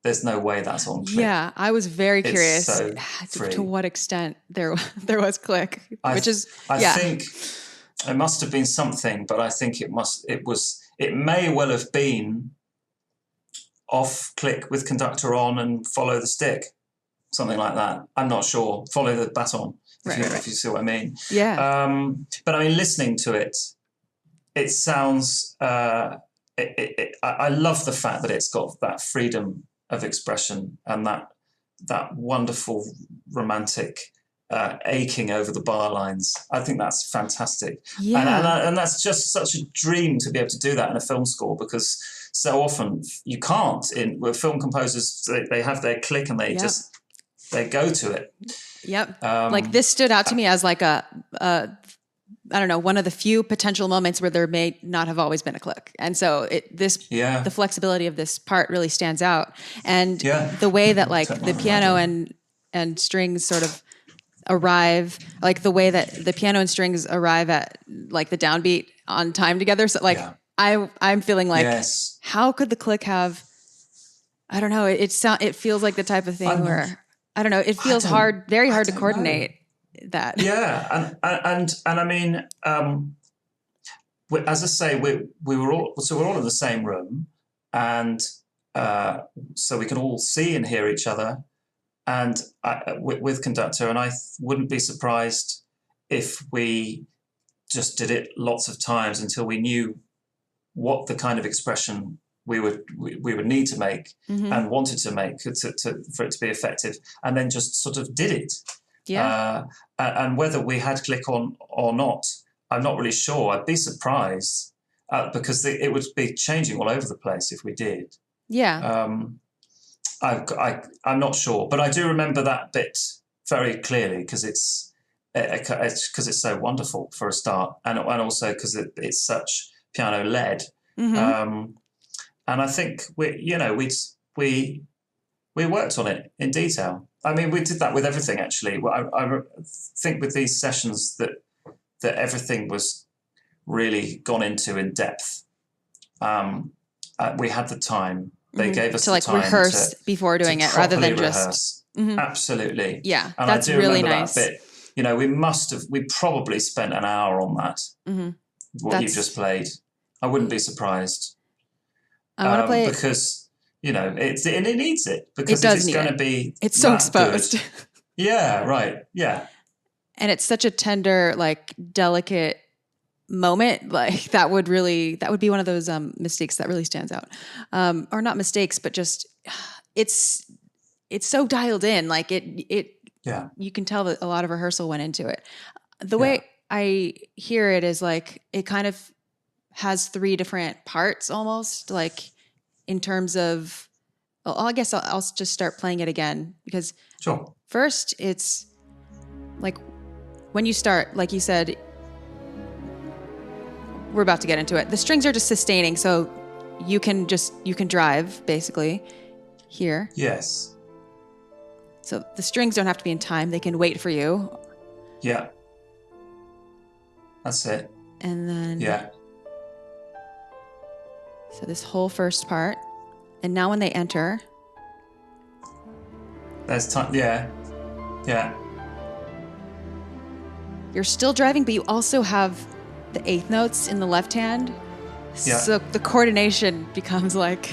there's no way that's on click. Yeah, I was very curious so to what extent there was click, I think it must have been something, but I think it may well have been off click with conductor on and follow the stick, something like that. I'm not sure. Follow the baton, if you see what I mean. Yeah. But I mean, listening to it sounds. I love the fact that it's got that freedom of expression and that wonderful romantic aching over the bar lines. I think that's fantastic. Yeah. And that's just such a dream to be able to do that in a film score, because so often you can't. With film composers, they have their click and they go to it. Yep. Like this stood out to me as like I don't know, one of the few potential moments where there may not have always been a click. And so the flexibility of this part really stands out. And the way that like the piano and strings sort of arrive, like the way that the piano and strings arrive at like the downbeat on time together. So like I'm feeling like, how could the click have, I don't know, it feels like the type of thing where, I don't know, it feels very hard to coordinate. That and I mean, as I say, we're all in the same room, and so we can all see and hear each other, and with conductor, and I wouldn't be surprised if we just did it lots of times until we knew what the kind of expression we would need to make and wanted to make for it to be effective, and then just sort of did it. Yeah. And whether we had click on or not, I'm not really sure. I'd be surprised because it would be changing all over the place if we did. Yeah. I'm not sure, but I do remember that bit very clearly because it's so wonderful for a start, and also because it's such piano led. And I think we worked on it in detail. I mean, we did that with everything actually. I think with these sessions that everything was really gone into in depth. We had the time. They gave us to the time rehearse before doing it rather than just absolutely. Yeah, and that's I do really remember nice. that bit. We probably spent an hour on that. What you just played. I wouldn't be surprised. I want to play because it needs it because it does it's going to be. It's so exposed. Good. Yeah. Right. Yeah. And it's such a tender, delicate moment. That would be one of those mistakes that really stands out, or not mistakes, but just it's so dialed in. Yeah. You can tell that a lot of rehearsal went into it. The way I hear it is it kind of has 3 different parts almost, in terms of. Well, I guess I'll just start playing it again because sure. First it's when you start, like you said, we're about to get into it. The strings are just sustaining, so you can drive basically here. Yes. So the strings don't have to be in time; they can wait for you. Yeah. That's it. And then yeah. So this whole first part, and now when they enter, there's time. Yeah. Yeah. You're still driving, but you also have the 8th notes in the left hand. Yeah. So the coordination becomes But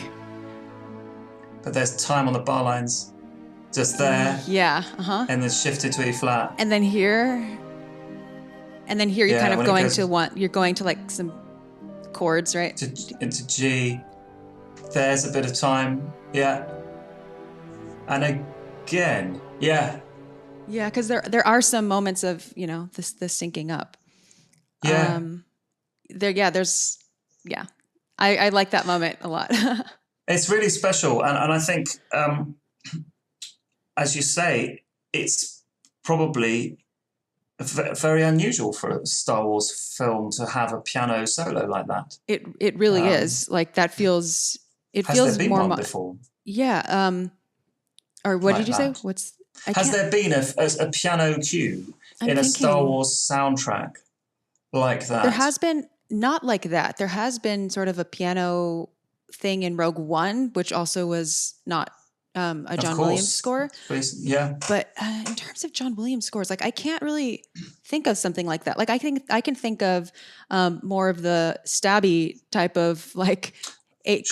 there's time on the bar lines, just there. Yeah. And then shifted to E flat. And then here you're kind of going to you're going to some chords, right? Into G. There's a bit of time. Yeah. And again. Yeah. Yeah, because there are some moments of this syncing up. Yeah. I like that moment a lot. It's really special, and I think, as you say, it's probably very unusual for a Star Wars film to have a piano solo like that. It really is that feels. It has feels there been more one before? Yeah. Or what did you say? Has there been a piano cue in a Star Wars soundtrack like that? There has been, not like that. There has been sort of a piano thing in Rogue One, which also was not a John Williams score. Yeah. But in terms of John Williams scores, I can't really think of something like that. I think I can think of more of the stabby type of 8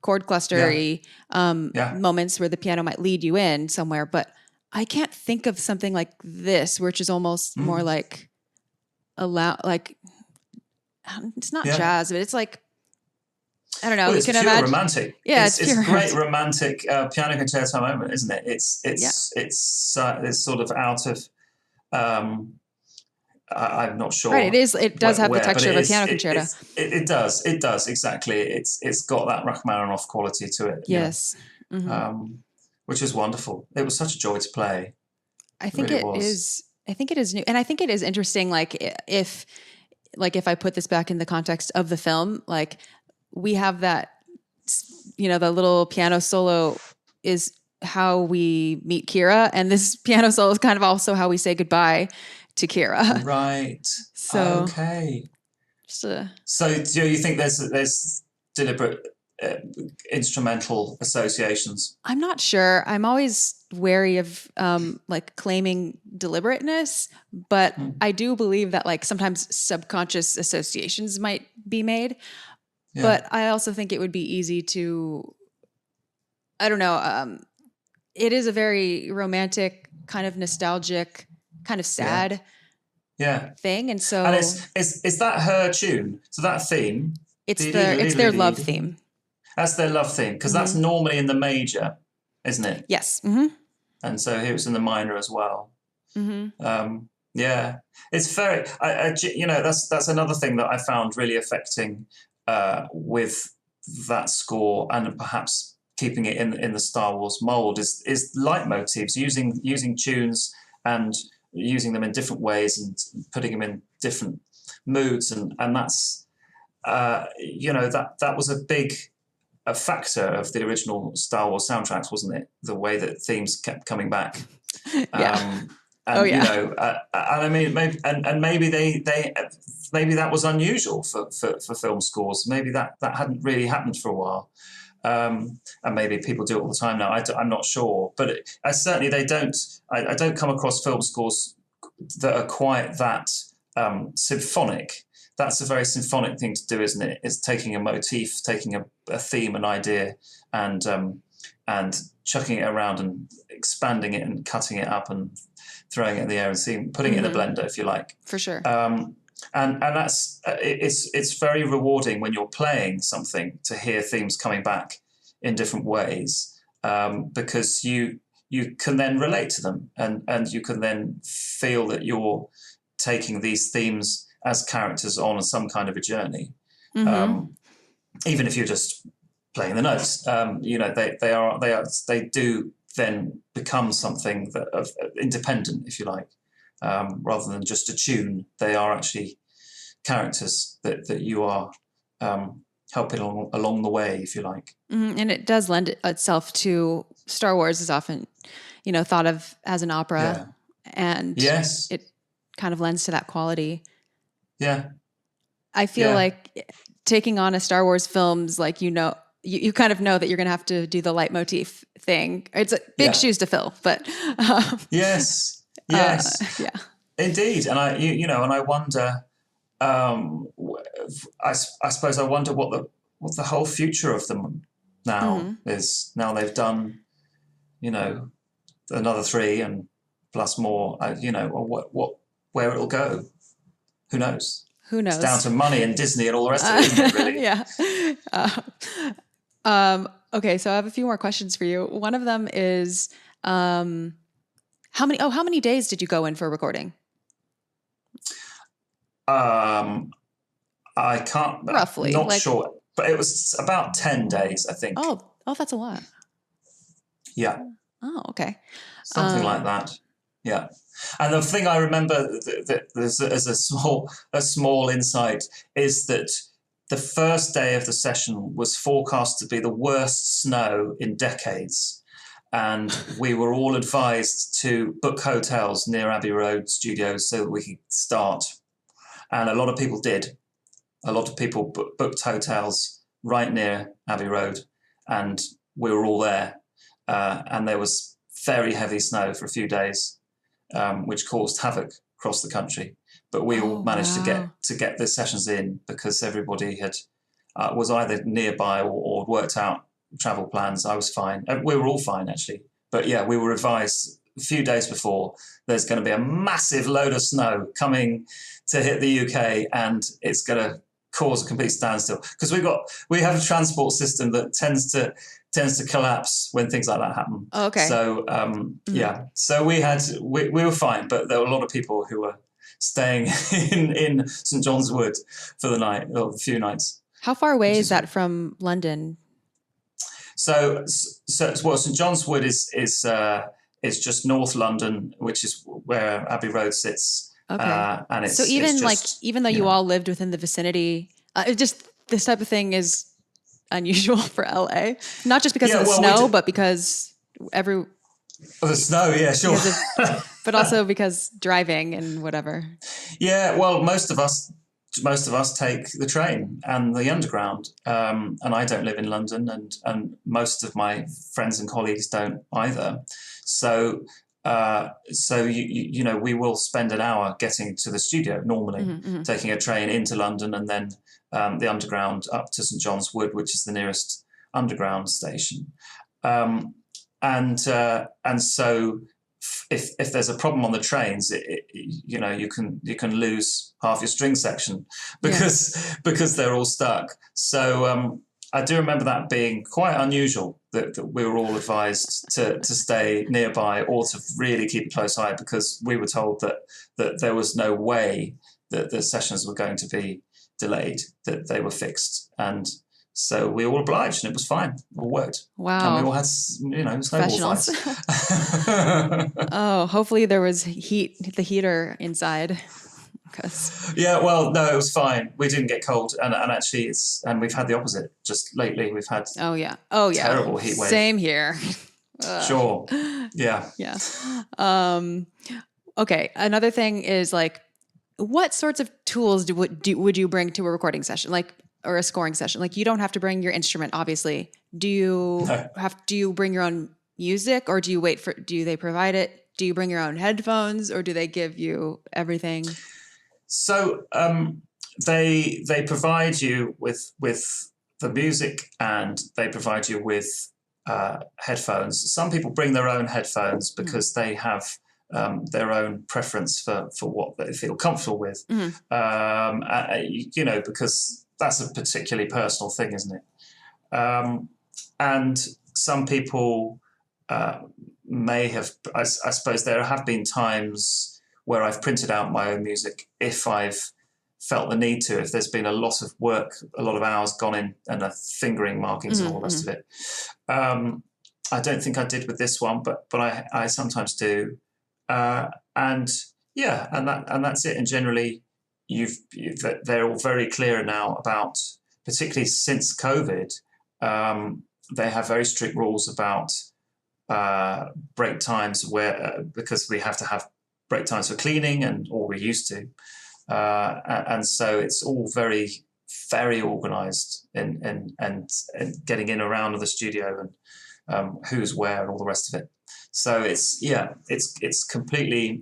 chord clustery moments where the piano might lead you in somewhere, but I can't think of something like this, which is almost more it's not jazz, but it's I don't know. Well, it's you can pure imagine romantic. Yeah, it's a great romantic piano concerto moment, isn't it? It's sort of out of. I'm not sure. Right, it is. It does have the texture of a piano concerto. It does. It does exactly. It's got that Rachmaninoff quality to it. Yes, which is wonderful. It was such a joy to play. I think it is. I think it is new, and I think it is interesting. If I put this back in the context of the film, we have that, the little piano solo is how we meet Qi'ra, and this piano solo is kind of also how we say goodbye to Qi'ra. Right. So okay. So do you think there's deliberate instrumental associations? I'm not sure. I'm always wary of claiming deliberateness, but I do believe that sometimes subconscious associations might be made. Yeah. But I also think it would be easy to, I don't know. It is a very romantic, kind of nostalgic, kind of sad thing. And so... And is that her tune? So that theme... It's their love theme. That's their love theme, because that's normally in the major, isn't it? Yes. And so here it's in the minor as well. Yeah, it's very. That's another thing that I found really affecting with that score, and perhaps keeping it in the Star Wars mold, is leitmotifs, using tunes and using them in different ways and putting them in different moods, and that's that was a factor of the original Star Wars soundtracks, wasn't it? The way that themes kept coming back. Yeah. And and I mean, maybe maybe that was unusual for film scores. Maybe that hadn't really happened for a while, and maybe people do it all the time now. I'm not sure, but certainly they don't. I don't come across film scores that are quite that symphonic. That's a very symphonic thing to do, isn't it? It's taking a motif, taking a theme, an idea, and chucking it around and expanding it and cutting it up and throwing it in the air and putting it in a blender, if you like. For sure. And that's it's very rewarding when you're playing something to hear themes coming back in different ways, because you can then relate to them, and you can then feel that you're taking these themes as characters on some kind of a journey, even if you're just playing the notes. They do then become something that independent, if you like, rather than just a tune. They are actually characters that you are helping along the way, if you like. And it does lend itself to Star Wars is often, thought of as an opera, and it kind of lends to that quality. Yeah, I feel like taking on a Star Wars films, like you kind of know that you're going to have to do the leitmotif thing. It's a big shoes to fill, but yes, indeed. And I wonder. I suppose I wonder what the whole future of them now is. Now they've done, another 3 and plus more. Where it'll go. Who knows? Who knows? It's down to money and Disney and all the rest of it, isn't it, really? Yeah. Okay, so I have a few more questions for you. One of them is, how many days did you go in for recording? I can't. Roughly. Not sure. But it was about 10 days, I think. Oh, that's a lot. Yeah. Oh, okay. Something like that. Yeah. And the thing I remember as a small insight is that the first day of the session was forecast to be the worst snow in decades. And we were all advised to book hotels near Abbey Road studios so that we could start. And a lot of people did. A lot of people booked hotels right near Abbey Road, and we were all there. And there was very heavy snow for a few days, which caused havoc across the country. But we all managed to get the sessions in because everybody was either nearby or worked out travel plans. I was fine. We were all fine, actually. But yeah, we were advised a few days before there's going to be a massive load of snow coming to hit the UK, and it's going to cause a complete standstill because we have a transport system that tends to collapse when things like that happen. Oh, okay. So so we were fine, but there were a lot of people who were staying in St John's Wood for the night or a few nights. How far away is that from London? So St John's Wood is just North London, which is where Abbey Road sits. Okay. And so even though you all lived within the vicinity, just this type of thing is unusual for LA. Not just because of the snow, but because the snow, yeah, sure. But also because driving and whatever. Yeah, well, most of us take the train and the underground, and I don't live in London, and most of my friends and colleagues don't either. So we will spend an hour getting to the studio normally, taking a train into London and then the underground up to St John's Wood, which is the nearest underground station. And so if there's a problem on the trains, you can lose half your string section because they're all stuck. So I do remember that being quite unusual, that we were all advised to stay nearby or to really keep a close eye, because we were told that there was no way that the sessions were going to be delayed, that they were fixed. And so we all obliged, and it was fine. It all worked. Wow. And we all had, snowball fights. Oh, hopefully there was the heater inside. Yeah, well, no, it was fine. We didn't get cold, and actually, we've had the opposite. Just lately, we've had terrible heat wave. Same here. Sure. Yeah. Yeah. Okay. Another thing is, like, what sorts of tools would you bring to a recording session, like, or a scoring session? Like, you don't have to bring your instrument, obviously. Do you bring your own music, or do they provide it? Do you bring your own headphones, or do they give you everything? So they provide you with the music, and they provide you with headphones. Some people bring their own headphones because they have their own preference for what they feel comfortable with. Because that's a particularly personal thing, isn't it? And some people may have. I suppose there have been times where I've printed out my own music if I've felt the need to, if there's been a lot of work, a lot of hours gone in, and fingering markings and all the rest of it. I don't think I did with this one, but I sometimes do. And that's it. And generally, they're all very clear now about, particularly since COVID, they have very strict rules about break times, because we have to have break times for cleaning, or we're used to, and so it's all very, very organised and getting in around the studio, and who's where and all the rest of it. So it's completely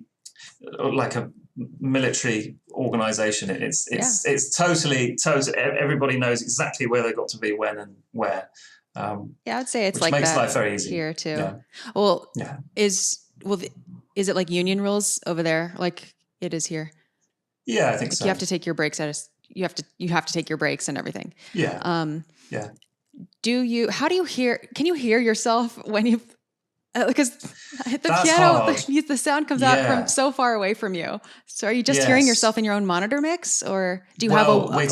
like a military organisation. It's totally. Everybody knows exactly where they've got to be when and where. I would say it's which like makes that life very easy here too. Yeah. Well, is it like union rules over there, like it is here? Yeah, I think so. You have to take your breaks you have to take your breaks and everything. Yeah. How do you hear? Can you hear yourself when you? Because the That's piano, hard. the sound comes out from so far away from you. So are you just hearing yourself in your own monitor mix, or do you have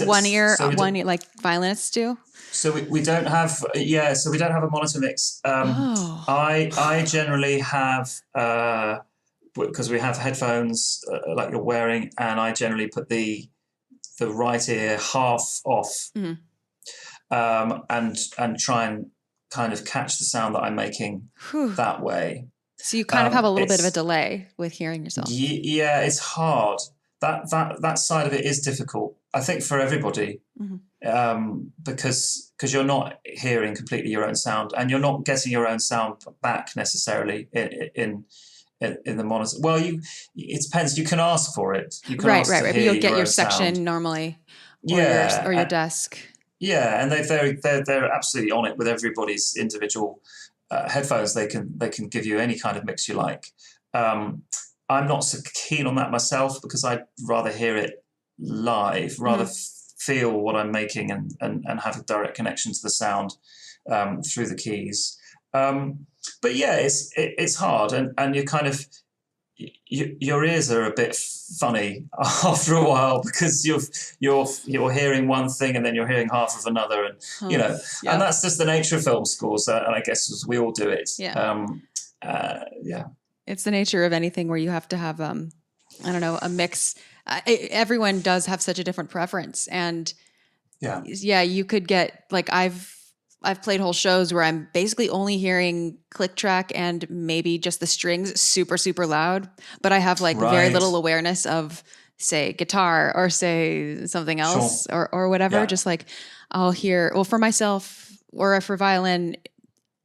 one ear like violinists do? So we don't have So we don't have a monitor mix. I generally have because we have headphones like you're wearing, and I generally put the right ear half off, and try and kind of catch the sound that I'm making that way. So you kind of have a little bit of a delay with hearing yourself. Yeah, it's hard. That side of it is difficult, I think, for everybody, because you're not hearing completely your own sound, and you're not getting your own sound back necessarily in the monitor. Well, it depends. You can ask for it. You can ask to But hear you'll get your section sound normally, or your desk. Yeah, and they're absolutely on it with everybody's individual headphones. They can give you any kind of mix you like. I'm not so keen on that myself, because I'd rather hear it live, rather feel what I'm making, and have a direct connection to the sound through the keys. But yeah, it's hard, and you kind of your ears are a bit funny after a while, because you're hearing one thing and then you're hearing half of another, and and that's just the nature of film scores, and I guess we all do it. It's the nature of anything where you have to have a mix. Everyone does have such a different preference, and you could get, like, I've played whole shows where I'm basically only hearing click track and maybe just the strings super, super loud, but I have very little awareness of, say, guitar, or say something else, or whatever. Just like I'll hear, well, for myself or for violin,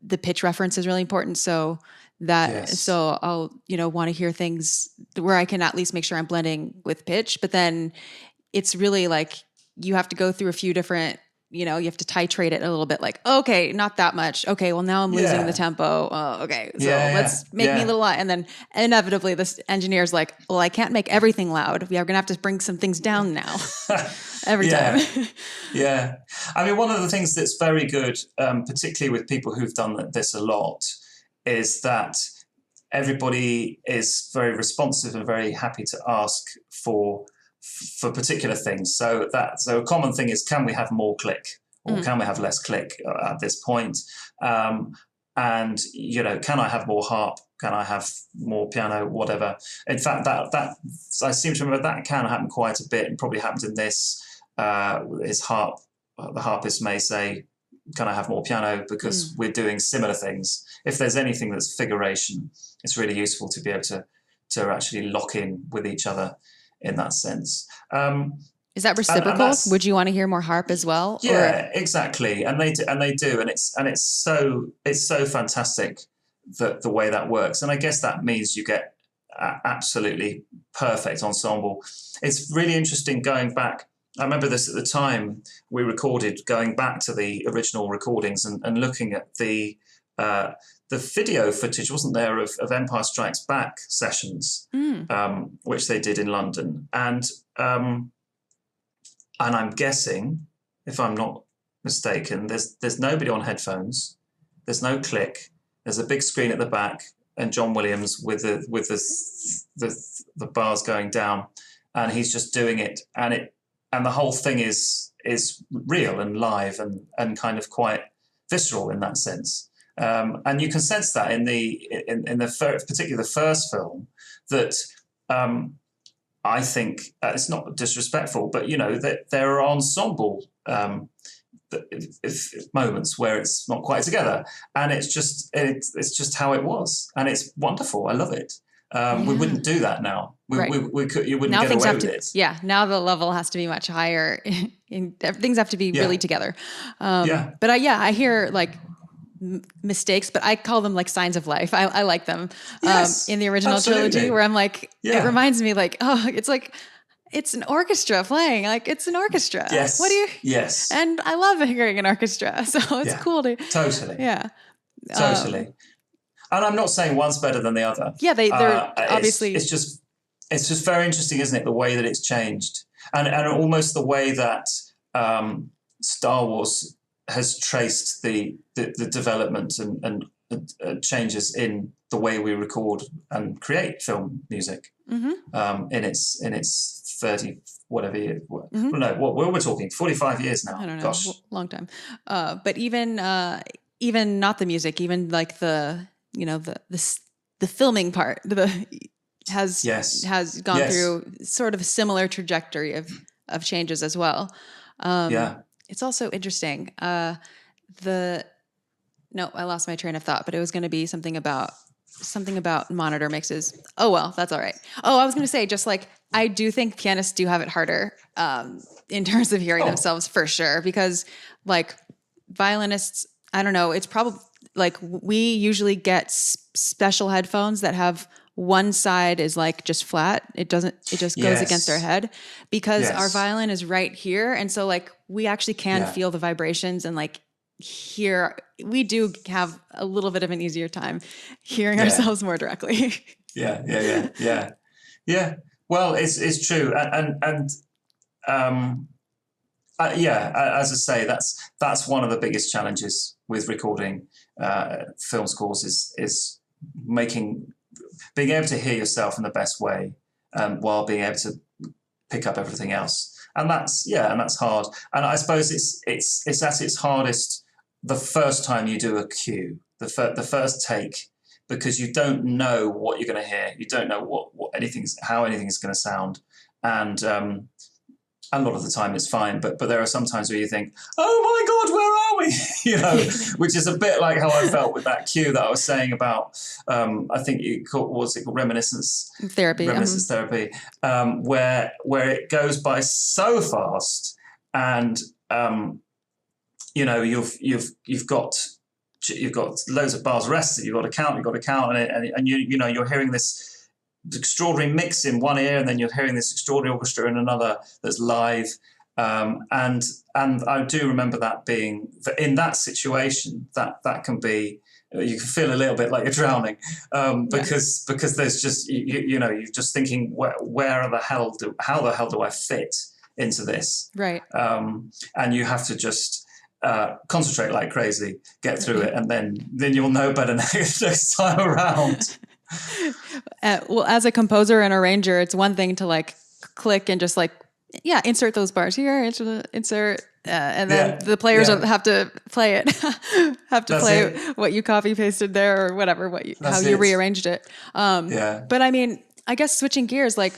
the pitch reference is really important. So I'll, want to hear things where I can at least make sure I'm blending with pitch, but then it's really like, you have to go through a few different, you have to titrate it a little bit, like, okay, not that much. Okay, well, now I'm losing the tempo. Okay, so let's make me a little loud. And then inevitably this engineer's like, well, I can't make everything loud. We are going to have to bring some things down now. every time. Yeah. I mean, one of the things that's very good, particularly with people who've done this a lot, is that everybody is very responsive and very happy to ask for particular things. So a common thing is, can we have more click, or can we have less click at this point? And can I have more harp? Can I have more piano? Whatever. In fact, that I seem to remember that can happen quite a bit, and probably happened in this. His harp, the harpist may say, "Can I have more piano?" Because we're doing similar things. If there's anything that's figuration, it's really useful to be able to actually lock in with each other in that sense. Is that reciprocal? Would you want to hear more harp as well? Yeah, exactly. And they do, and it's so fantastic that the way that works. And I guess that means you get absolutely perfect ensemble. It's really interesting going back. I remember this at the time we recorded, going back to the original recordings and looking at the video footage, wasn't there, of Empire Strikes Back sessions, which they did in London. And I'm guessing, if I'm not mistaken, there's nobody on headphones, there's no click, there's a big screen at the back, and John Williams with the bars going down, and he's just doing it, and the whole thing is real and live and kind of quite visceral in that sense. And you can sense that in particularly the first film, that I think it's not disrespectful, but that there are ensemble moments where it's not quite together, and it's just how it was, and it's wonderful. I love it. We wouldn't do that now. We could. You wouldn't get away with it. Yeah, now the level has to be much higher. Things have to be really together. But I hear like mistakes, but I call them like signs of life. I like them. In the original trilogy, where I'm like, it reminds me like, it's an orchestra playing. Like, it's an orchestra. Yes. What do you? Yes. And I love hearing an orchestra, so it's cool to. Totally. Yeah. Totally. And I'm not saying one's better than the other. Yeah, they're obviously. It's just very interesting, isn't it? The way that it's changed, and almost the way that Star Wars has traced the development and changes in the way we record and create film music. In its 30 whatever years. No, what we're talking 45 years now. I don't know, gosh, long time. But even not the music, even like the filming part, has gone through sort of a similar trajectory of changes as well. It's also interesting. I lost my train of thought, but it was going to be something about monitor mixes. Oh, well, that's all right. Oh, I was going to say, just like, I do think pianists do have it harder in terms of hearing themselves, for sure, because like violinists, I don't know, it's probably like we usually get special headphones that have one side is like just flat. It just goes against our head, because our violin is right here. And so like we actually can feel the vibrations, and like we do have a little bit of an easier time hearing ourselves more directly. Yeah. Well, it's true. As I say, that's one of the biggest challenges with recording film scores is being able to hear yourself in the best way, while being able to pick up everything else. And that's hard. And I suppose it's at its hardest the first time you do a cue, the first take, because you don't know what you're going to hear. You don't know how anything's going to sound. And a lot of the time it's fine, but there are some times where you think, oh my God, where are we? Which is a bit like how I felt with that cue that I was saying about, I think what's it called? Reminiscence therapy, where it goes by so fast, and you've got loads of bars rested, you've got to count, and you're hearing this extraordinary mix in one ear, and then you're hearing this extraordinary orchestra in another that's live, and I do remember that being in that situation that can be, you can feel a little bit like you're drowning, because there's just you're just thinking how the hell do I fit into this. Right. And you have to just concentrate like crazy, get through it, and then you'll know better next time around. Well, as a composer and arranger, it's one thing to like click and just like, insert those bars here, insert, and then the players have to play it, what you copy pasted there or whatever, how you rearranged it. But I mean, I guess switching gears, like,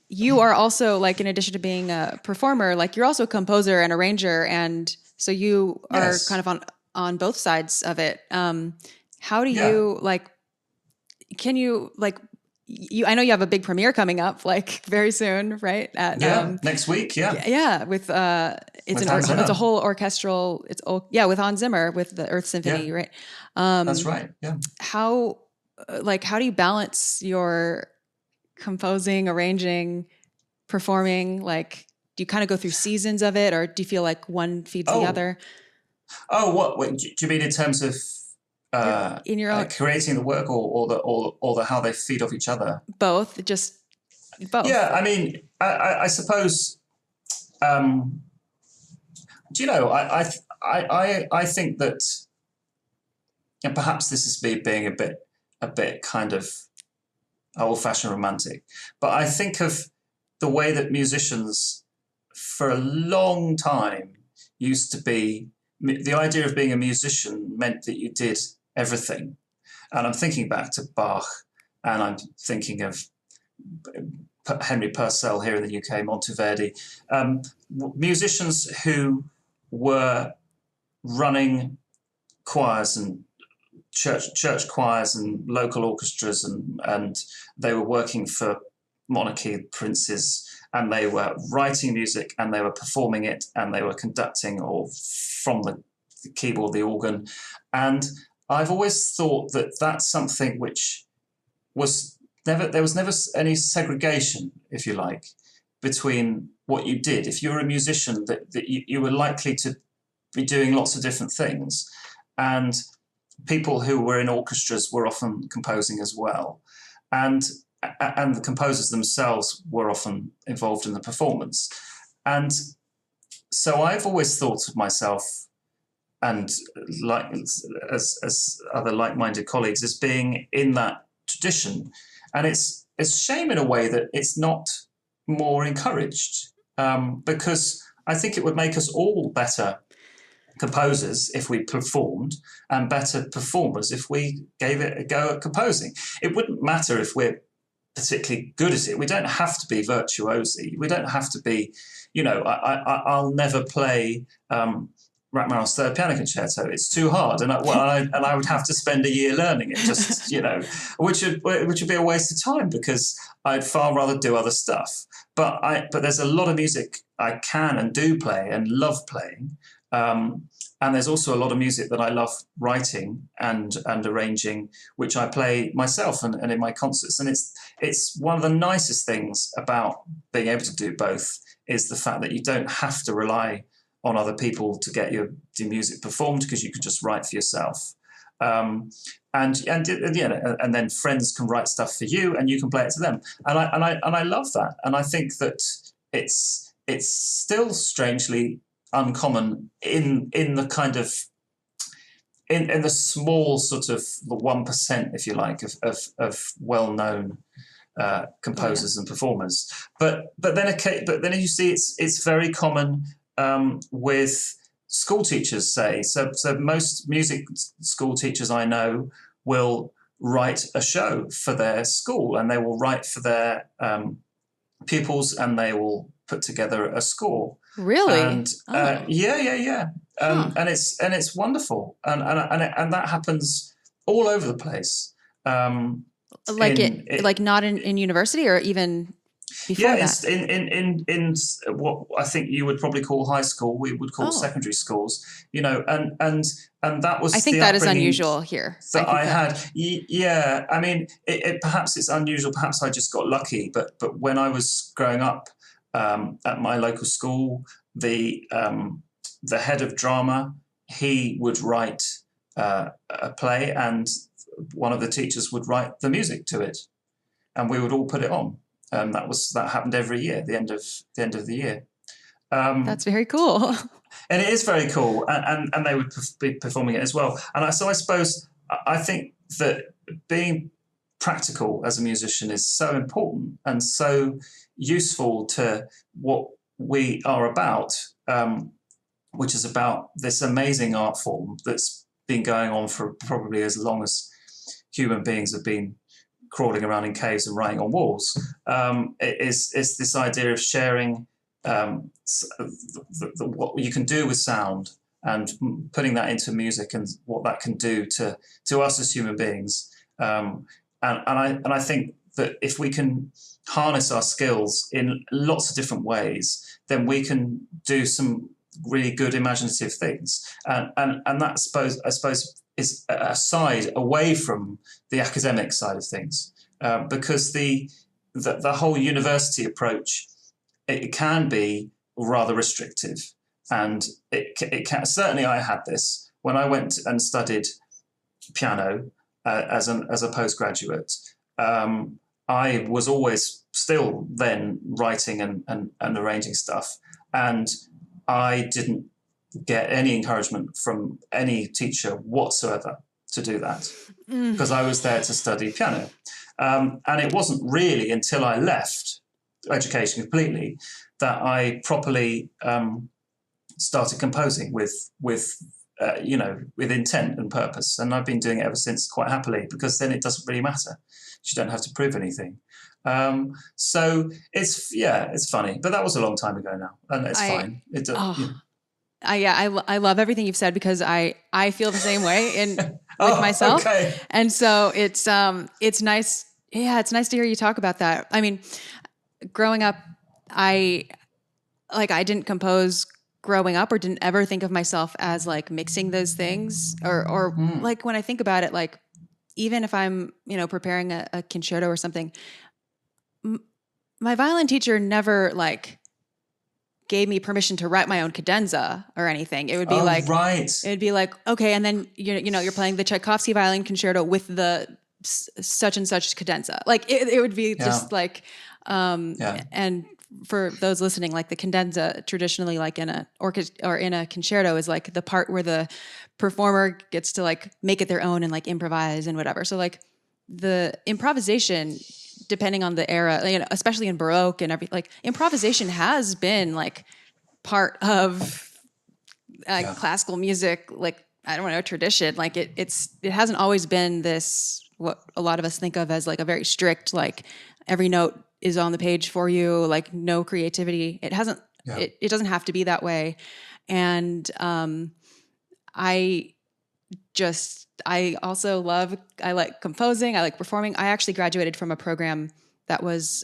you are also like, in addition to being a performer, like you're also a composer and arranger. And so you are kind of on both sides of it. How do you like, can you like, I know you have a big premiere coming up like very soon, right? Next week. With it's a whole orchestral. With Hans Zimmer with the Earth Symphony, right? That's right. Yeah. How do you balance your composing, arranging, performing? Like, do you kind of go through seasons of it, or do you feel like one feeds the other? Oh, what do you mean in terms of? In your own creating the work, or the how they feed off each other. Both. Yeah, I mean, I suppose. Do you know? I think that, and perhaps this is me being a bit kind of old-fashioned romantic, but I think of the way that musicians, for a long time, used to be. The idea of being a musician meant that you did everything. And I'm thinking back to Bach, and I'm thinking of Henry Purcell here in the UK, Monteverdi, musicians who were running choirs and church choirs and local orchestras, and they were working for monarchy princes, and they were writing music, and they were performing it, and they were conducting, or from the keyboard, the organ. And I've always thought that that's something which was there was never any segregation, if you like, between what you did. If you were a musician, that you were likely to be doing lots of different things. And people who were in orchestras were often composing as well. And the composers themselves were often involved in the performance. And so I've always thought of myself, and like as other like-minded colleagues, as being in that tradition. And it's a shame in a way that it's not more encouraged, because I think it would make us all better composers if we performed, and better performers if we gave it a go at composing. It wouldn't matter if we're particularly good at it. We don't have to be virtuosi. We don't have to be, I'll never play Rachmaninoff's Third Piano Concerto. It's too hard, and I would have to spend a year learning it. Just which would be a waste of time, because I'd far rather do other stuff. But there's a lot of music I can and do play and love playing, and there's also a lot of music that I love writing and arranging, which I play myself and in my concerts. And it's one of the nicest things about being able to do both, is the fact that you don't have to rely on other people to get your music performed, because you can just write for yourself. And then friends can write stuff for you, and you can play it to them. And I love that. And I think that it's still strangely uncommon in the kind of in the small sort of 1%, if you like, of well-known composers and performers. But then you see it's very common with school teachers, say. So most music school teachers I know will write a show for their school, and they will write for their pupils, and they will put together a score. Really? And yeah. And it's wonderful, and that happens all over the place. Not in university, or even before that? It's in what I think you would probably call high school. We would call secondary schools. And that was. I think that is unusual here. That I had. Yeah, I mean, perhaps it's unusual. Perhaps I just got lucky. But when I was growing up at my local school, the head of drama, he would write a play, and one of the teachers would write the music to it, and we would all put it on. That happened every year, the end of the year. That's very cool. And it is very cool, and they would be performing it as well. And so I suppose I think that being practical as a musician is so important and so useful to what we are about, which is about this amazing art form that's been going on for probably as long as human beings have been crawling around in caves and writing on walls. It's this idea of sharing what you can do with sound and putting that into music and what that can do to us as human beings. And I think that if we can harness our skills in lots of different ways, then we can do some really good imaginative things. And that I suppose is a side away from the academic side of things, because the whole university approach, it can be rather restrictive, and it can certainly. I had this when I went and studied piano as a postgraduate. I was always still then writing and arranging stuff, and I didn't get any encouragement from any teacher whatsoever to do that, because I was there to study piano, and it wasn't really until I left education completely that I properly started composing with intent and purpose, and I've been doing it ever since quite happily, because then it doesn't really matter. You don't have to prove anything. So it's funny, but that was a long time ago now, and it's fine. I love everything you've said, because I feel the same way with myself. Okay. And so it's nice. Yeah, it's nice to hear you talk about that. I mean, growing up, I didn't compose growing up, or didn't ever think of myself as like mixing those things, or like when I think about it, like even if I'm, preparing a concerto or something, my violin teacher never like gave me permission to write my own cadenza or anything. It would be it'd be like, okay, and then you're playing the Tchaikovsky violin concerto with the such and such cadenza. Like it would be just like, and for those listening, like the cadenza traditionally, like in a orchestra or in a concerto, is like the part where the performer gets to like make it their own and like improvise and whatever. So like the improvisation, depending on the era, especially in Baroque and everything, like improvisation has been like part of classical music. Like, I don't know, tradition. Like it hasn't always been this, what a lot of us think of as like a very strict, like every note is on the page for you, like no creativity. It hasn't, it doesn't have to be that way. And I like composing. I like performing. I actually graduated from a program that was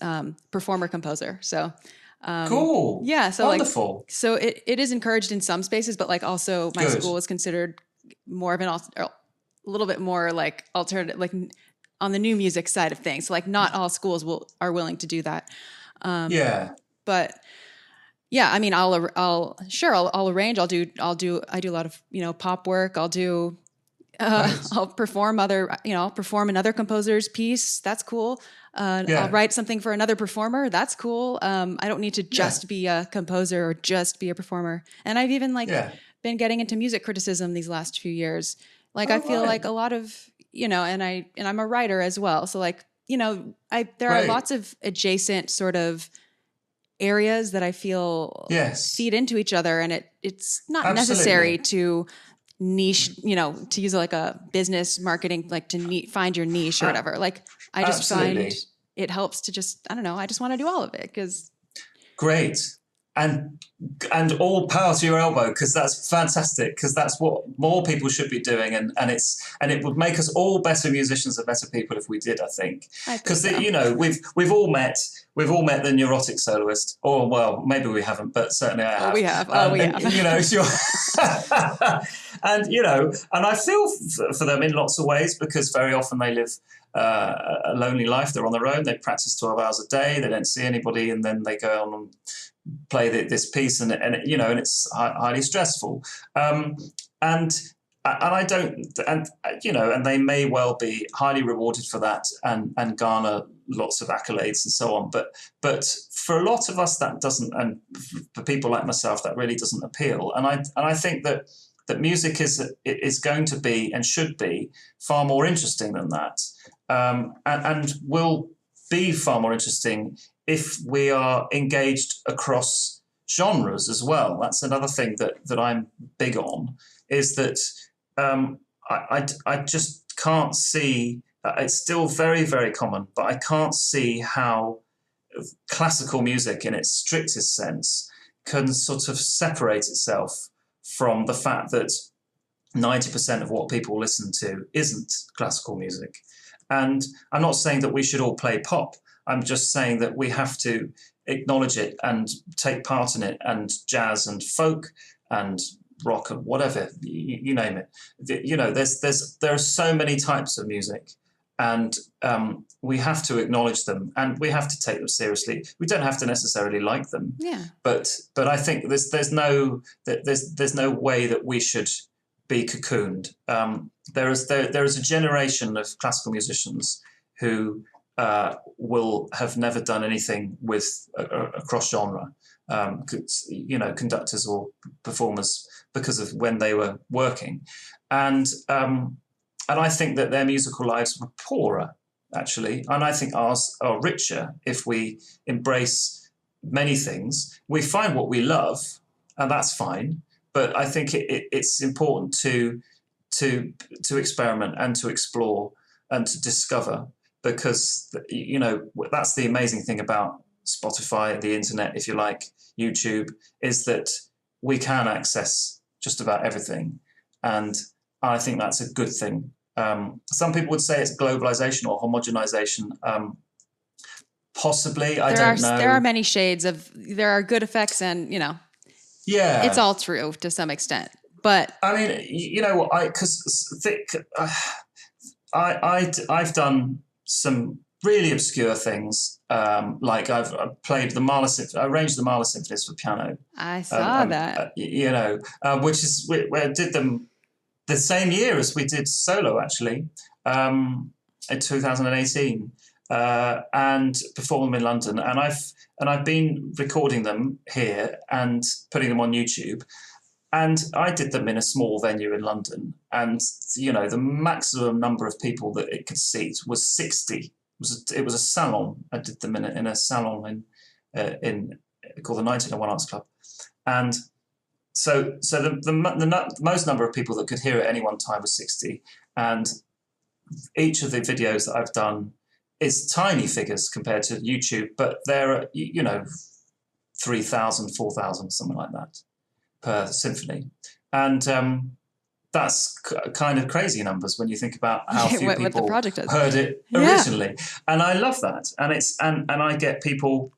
performer composer. So cool. Yeah. So wonderful. Like, so it is encouraged in some spaces, but like also my school is considered more of a little bit more like alternative, like on the new music side of things. So like not all schools are willing to do that. But yeah, I mean, I'll arrange. I do a lot of, pop work. I'll do, I'll perform I'll perform another composer's piece. That's cool. I'll write something for another performer. That's cool. I don't need to just be a composer or just be a performer. And I've even been getting into music criticism these last few years. Like, I feel like a lot of, and I'm a writer as well. So like, there are lots of adjacent sort of areas that I feel feed into each other, and it's not necessary to niche, to use like a business marketing, like to find your niche or whatever. Like I just find it helps to just, I don't know, I just want to do all of it because. Great. And all power to your elbow, because that's fantastic, because that's what more people should be doing, and it would make us all better musicians and better people if we did, I think. Because we've all met the neurotic soloist, or well, maybe we haven't, but certainly I have. We have. And I feel for them in lots of ways, because very often they live a lonely life. They're on their own. They practice 12 hours a day. They don't see anybody, and then they go on and play this piece, and it's highly stressful. And and I don't, and and they may well be highly rewarded for that and garner lots of accolades and so on. But for a lot of us, that doesn't, and for people like myself, that really doesn't appeal. And I think that music is going to be and should be far more interesting than that, and will be far more interesting if we are engaged across genres as well. That's another thing that I'm big on, is that I just can't see, it's still very, very common, but I can't see how classical music in its strictest sense can sort of separate itself from the fact that 90% of what people listen to isn't classical music. And I'm not saying that we should all play pop. I'm just saying that we have to acknowledge it and take part in it, and jazz and folk and rock and whatever, you name it. There are so many types of music, and we have to acknowledge them, and we have to take them seriously. We don't have to necessarily like them, but I think there's no way that we should be cocooned. There is a generation of classical musicians who will have never done anything with across genre, conductors or performers, because of when they were working, and I think that their musical lives were poorer, actually, and I think ours are richer if we embrace many things. We find what we love, and that's fine. But I think it's important to experiment and to explore and to discover, because that's the amazing thing about Spotify, the internet, if you like, YouTube, is that we can access just about everything, and I think that's a good thing. Some people would say it's globalization or homogenization. Possibly, I don't know. There are many shades of. There are good effects, and yeah, it's all true to some extent. But I mean, I've done some really obscure things. Like I've played the Mahler Symphony. I arranged the Mahler Symphonies for piano. I saw that. Which is where I did them the same year as we did solo, actually, in 2018, and performed them in London. And I've been recording them here and putting them on YouTube. And I did them in a small venue in London, and the maximum number of people that it could seat was 60. It was a salon. I did them in a salon in called the 1901 Arts Club, and so the most number of people that could hear at any one time was 60. And each of the videos that I've done is tiny figures compared to YouTube, but they're 3,000, 4,000, something like that per symphony, and that's kind of crazy numbers when you think about how few people heard it originally. And I love that, and I get people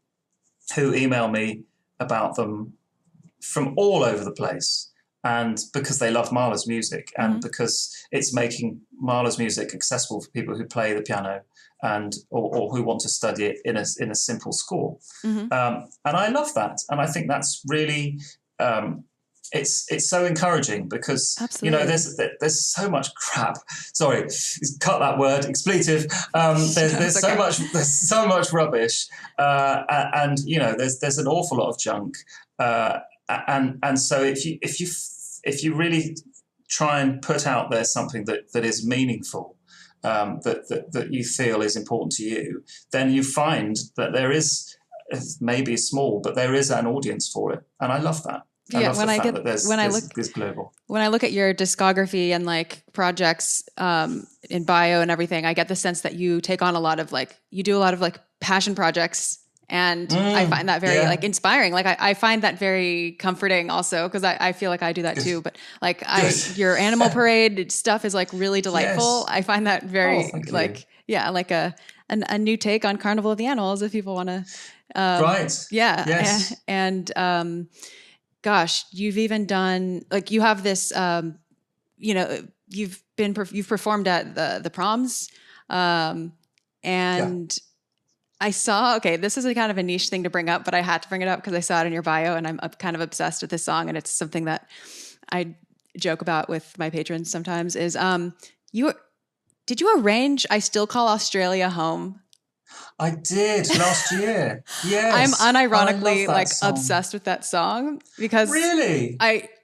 who email me about them from all over the place, and because they love Mahler's music, and because it's making Mahler's music accessible for people who play the piano and or who want to study it in a simple score. And I love that, and I think that's really it's so encouraging, because there's so much crap. Sorry, cut that word, expletive. There's so much rubbish, and there's an awful lot of junk. And so if you really try and put out there something that is meaningful, that you feel is important to you, then you find that there is, maybe small, but there is an audience for it, and I love that. When I look at your discography and like projects in bio and everything, I get the sense that you take on a lot of passion projects. And I find that very inspiring. Like I find that very comforting also, because I feel like I do that too. But like your Animal Parade stuff is like really delightful. Yes. I find that very a new take on Carnival of the Animals, if people want to. Right. Yeah. Yes. And gosh, you've even done you have this. You've performed at the proms, and. I saw, this is a kind of a niche thing to bring up, but I had to bring it up because I saw it in your bio, and I'm kind of obsessed with this song, and it's something that joke about with my patrons sometimes is did you arrange I Still Call Australia Home? I did last year. I'm Yes. unironically I love that like song. obsessed with that song because Really?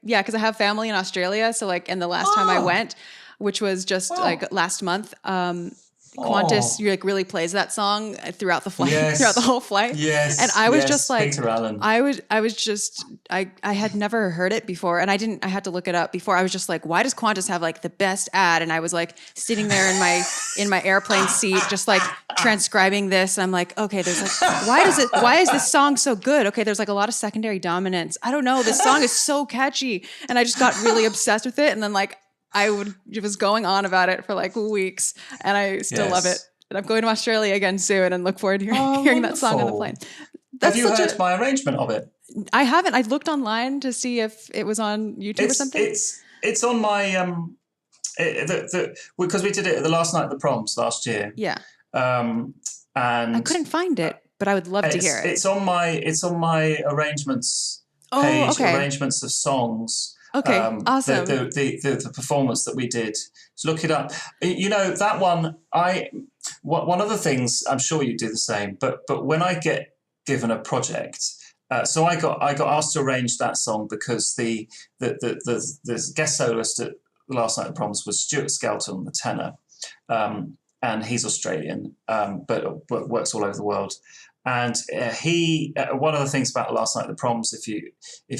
because I have family in Australia. So like, and the last time I went, which was just Oh. like last month, Qantas like really plays that song throughout the flight, throughout the whole flight. Yes. And I was just like, Peter Allen. I had never heard it before, and I had to look it up before. I was just like, why does Qantas have like the best ad? And I was like sitting there in my airplane seat, just like transcribing this. And I'm like, okay, there's like, why is this song so good? Okay, there's like a lot of secondary dominance. I don't know. This song is so catchy. And I just got really obsessed with it. And then like, it was going on about it for like weeks, and I still love it. And I'm going to Australia again soon, and look forward to hearing that song on the plane. Have you heard my arrangement of it? I haven't. I looked online to see if it was on YouTube or something. It's on my because we did it at the last night of the proms last year. Yeah. And I couldn't find it, but I would love to hear it. It's on my arrangements page. Okay. Arrangements of songs. Okay, awesome. The performance that we did. So look it up. You know, that one, one of the things, I'm sure you do the same, but when I get given a project, so I got asked to arrange that song because the guest soloist at the last night of the proms was Stuart Skelton, the tenor, and he's Australian, but works all over the world. And he, one of the things about Last Night at the Proms, if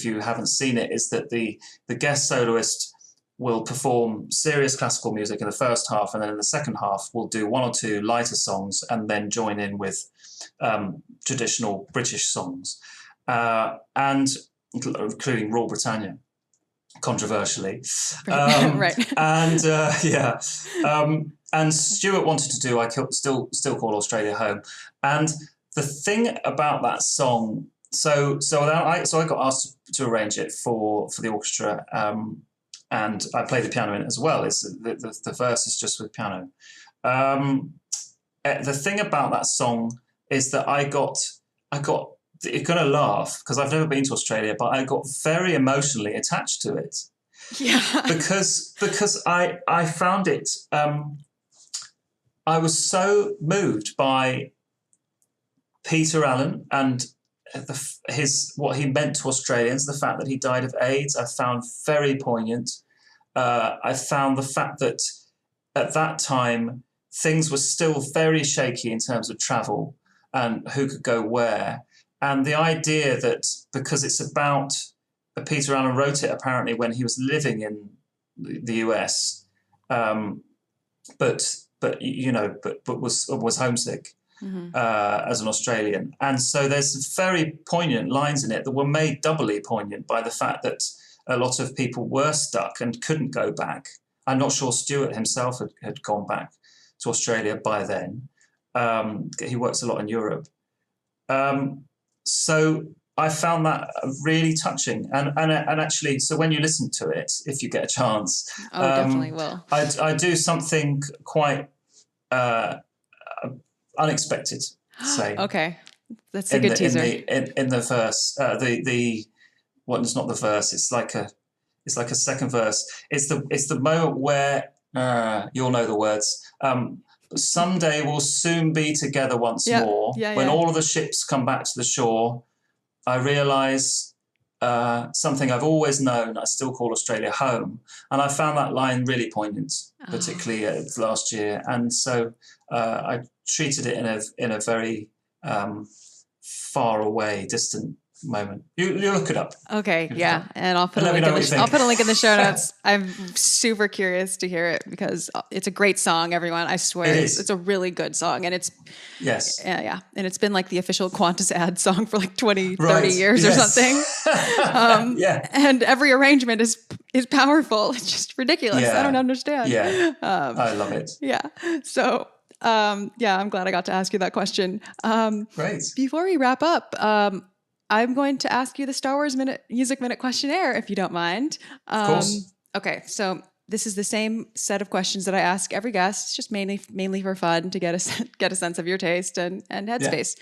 you haven't seen it, is that the guest soloist will perform serious classical music in the first half, and then in the second half we'll do one or two lighter songs and then join in with traditional British songs, and including Royal Britannia, controversially. Right. And and Stuart wanted to do I Still Call Australia Home, and the thing about that song, so I got asked to arrange it for the orchestra, and I play the piano in it as well. It's the verse is just with piano. The thing about that song is that I got you're gonna laugh because I've never been to Australia, but I got very emotionally attached to it. Yeah. Because I found it. I was so moved by Peter Allen and what he meant to Australians, the fact that he died of AIDS, I found very poignant. I found the fact that at that time things were still very shaky in terms of travel and who could go where. And the idea that because it's about Peter Allen wrote it apparently when he was living in the US, but was homesick. Mm-hmm. As an Australian. And so there's very poignant lines in it that were made doubly poignant by the fact that a lot of people were stuck and couldn't go back. I'm not sure Stuart himself had gone back to Australia by then. He works a lot in Europe. So I found that really touching. And actually, so when you listen to it, if you get a chance. Definitely will. I do something quite unexpected, say. Okay, that's a good teaser. In the verse, it's not the verse. It's like a second verse. It's the moment where you'll know the words. Someday we'll soon be together once more. When all of the ships come back to the shore, I realise something I've always known. I still call Australia home, and I found that line really poignant, particularly last year. And so I treated it in a very far away, distant moment. You look it up. Okay, yeah, and I'll put a link in the show notes. I'm super curious to hear it because it's a great song. Everyone, I swear, it's a really good song, and it's and it's been like the official Qantas ad song for like 30 years or something. And every arrangement is powerful. It's just ridiculous. I don't understand. I love it. So. I'm glad I got to ask you that question. Great. Before we wrap up, I'm going to ask you the Star Wars Music Minute Questionnaire, if you don't mind. Of course. Okay, so this is the same set of questions that I ask every guest. It's just mainly for fun to get a sense of your taste and headspace.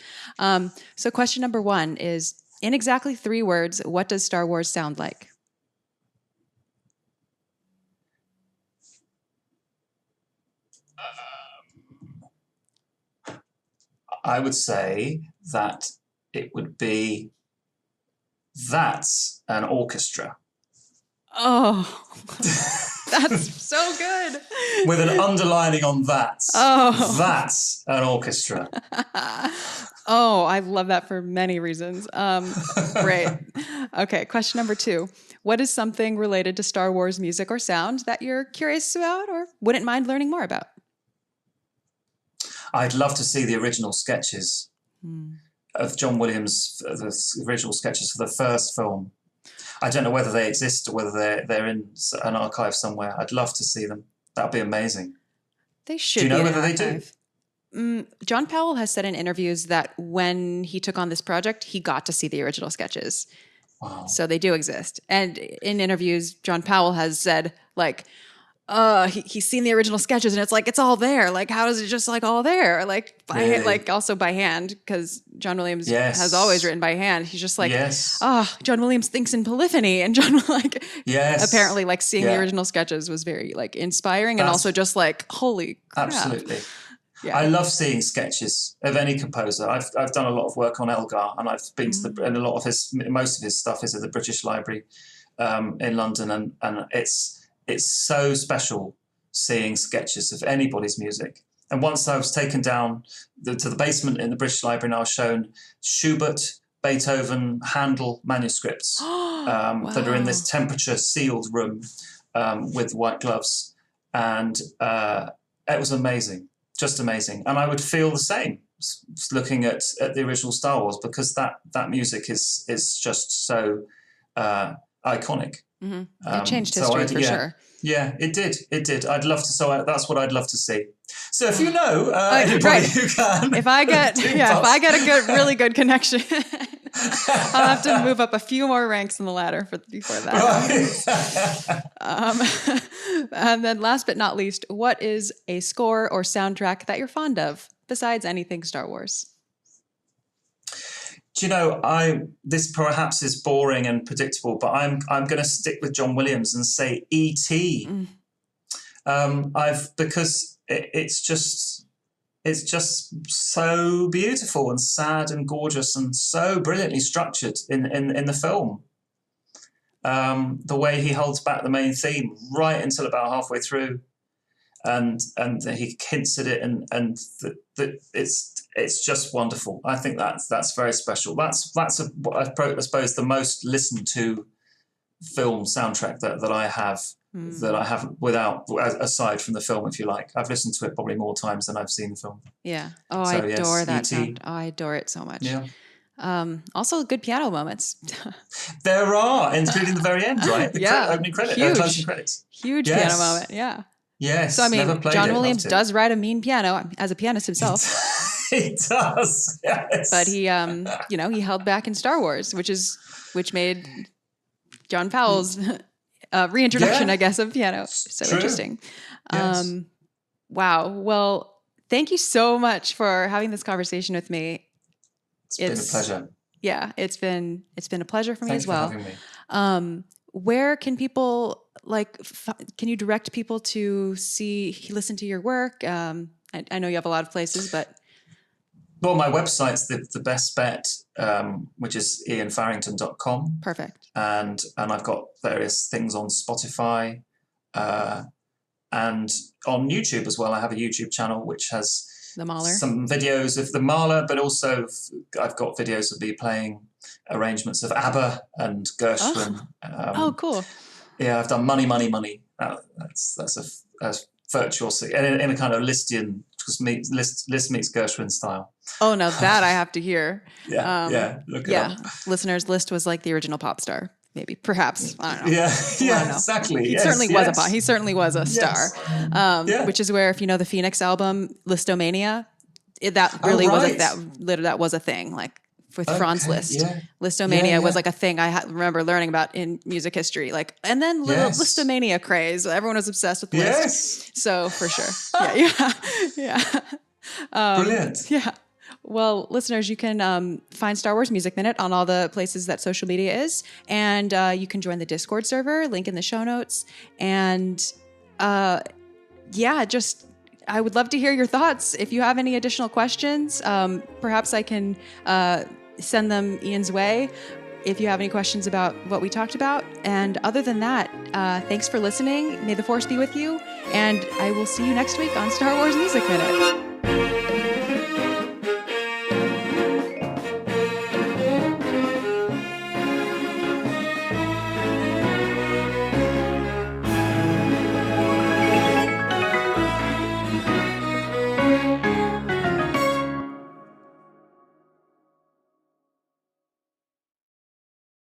So question number 1 is, in exactly 3 words, what does Star Wars sound like? I would say that it would be That's an Orchestra. Oh, that's so good. With an underlining on that. Oh. That's an Orchestra. Oh, I love that for many reasons. Great. Okay, question number 2. What is something related to Star Wars music or sound that you're curious about or wouldn't mind learning more about? I'd love to see the original sketches of John Williams, the original sketches for the first film. I don't know whether they exist or whether they're in an archive somewhere. I'd love to see them. That'd be amazing. They should. Do you know be in whether an they do? archive. John Powell has said in interviews that when he took on this project, he got to see the original sketches. Wow. So they do exist. And in interviews, John Powell has said, like, he's seen the original sketches and it's like, it's all there. Like, how is it just like all there? Like, Really? like also by hand, because John Williams Yes. has always written by hand. He's just like, Yes. John Williams thinks in polyphony. And John, like, Yes. apparently, like, seeing the Yeah. original sketches was very, like, inspiring and That's- also just like, holy crap. Absolutely. Yeah. I love seeing sketches of any composer. I've done a lot of work on Elgar, and I've been to and most of his stuff is at the British Library in London, and it's so special seeing sketches of anybody's music. And once I was taken down to the basement in the British Library, and I was shown Schubert, Beethoven, Handel manuscripts that are in this temperature sealed room with white gloves, and it was amazing. Just amazing. And I would feel the same looking at the original Star Wars, because that music is just so iconic. Mm-hmm. It changed history for sure. Yeah, it did. It did. I'd love to. So that's what I'd love to see. So if you know anybody who can, if I get a really good connection, I'll have to move up a few more ranks in the ladder before that. Right. And then last but not least, what is a score or soundtrack that you're fond of besides anything Star Wars? Do you know, this perhaps is boring and predictable, but I'm going to stick with John Williams and say E.T. Because it's just so beautiful and sad and gorgeous and so brilliantly structured in the film. The way he holds back the main theme right until about halfway through, and he hints at it, and it's just wonderful. I think that's very special. That's I suppose the most listened to film soundtrack that I have. That I haven't aside from the film, if you like. I've listened to it probably more times than I've seen the film. Yeah. Oh, so, I adore that sound. Oh, I adore it so much. Yeah. Also good piano moments. There are, including the very end, right? The opening credits, closing credits. Huge piano moment, yeah. Yes. So I mean, John Williams does write a mean piano as a pianist himself. He does, yes. But he he held back in Star Wars, which made John Powell's reintroduction, I guess, of piano so interesting. Yes. Wow. Well, thank you so much for having this conversation with me. It's been a pleasure. Yeah, it's been a pleasure for me Thanks as well. for having me. Where can people can you direct people to listen to your work? I know you have a lot of places, but well, my website's the best bet, which is iainfarrington.com. Perfect. And I've got various things on Spotify and on YouTube as well. I have a YouTube channel which has the Mahler. Some videos of the Mahler, but also I've got videos of me playing arrangements of ABBA and Gershwin. Oh, cool. Yeah, I've done Money, Money, Money. That's a virtuoso in a kind of Lisztian, Liszt meets Gershwin style. Oh no, that I have to hear. Look it up. Listener's Liszt was like the original pop star, maybe, perhaps. I don't know. Yeah, exactly. He certainly was a pop. He certainly was a star. Which is where, if you know the Phoenix album, Listomania, that really was a thing. Like with Franz Liszt, Listomania was like a thing I remember learning about in music history. Like, and then little Listomania craze. Everyone was obsessed with Liszt. So for sure, yeah. Brilliant. Yeah. Well, listeners, you can find Star Wars Music Minute on all the places that social media is. And you can join the Discord server, link in the show notes. And just I would love to hear your thoughts. If you have any additional questions, perhaps I can send them Iain's way if you have any questions about what we talked about. And other than that, thanks for listening. May the Force be with you. And I will see you next week on Star Wars Music Minute.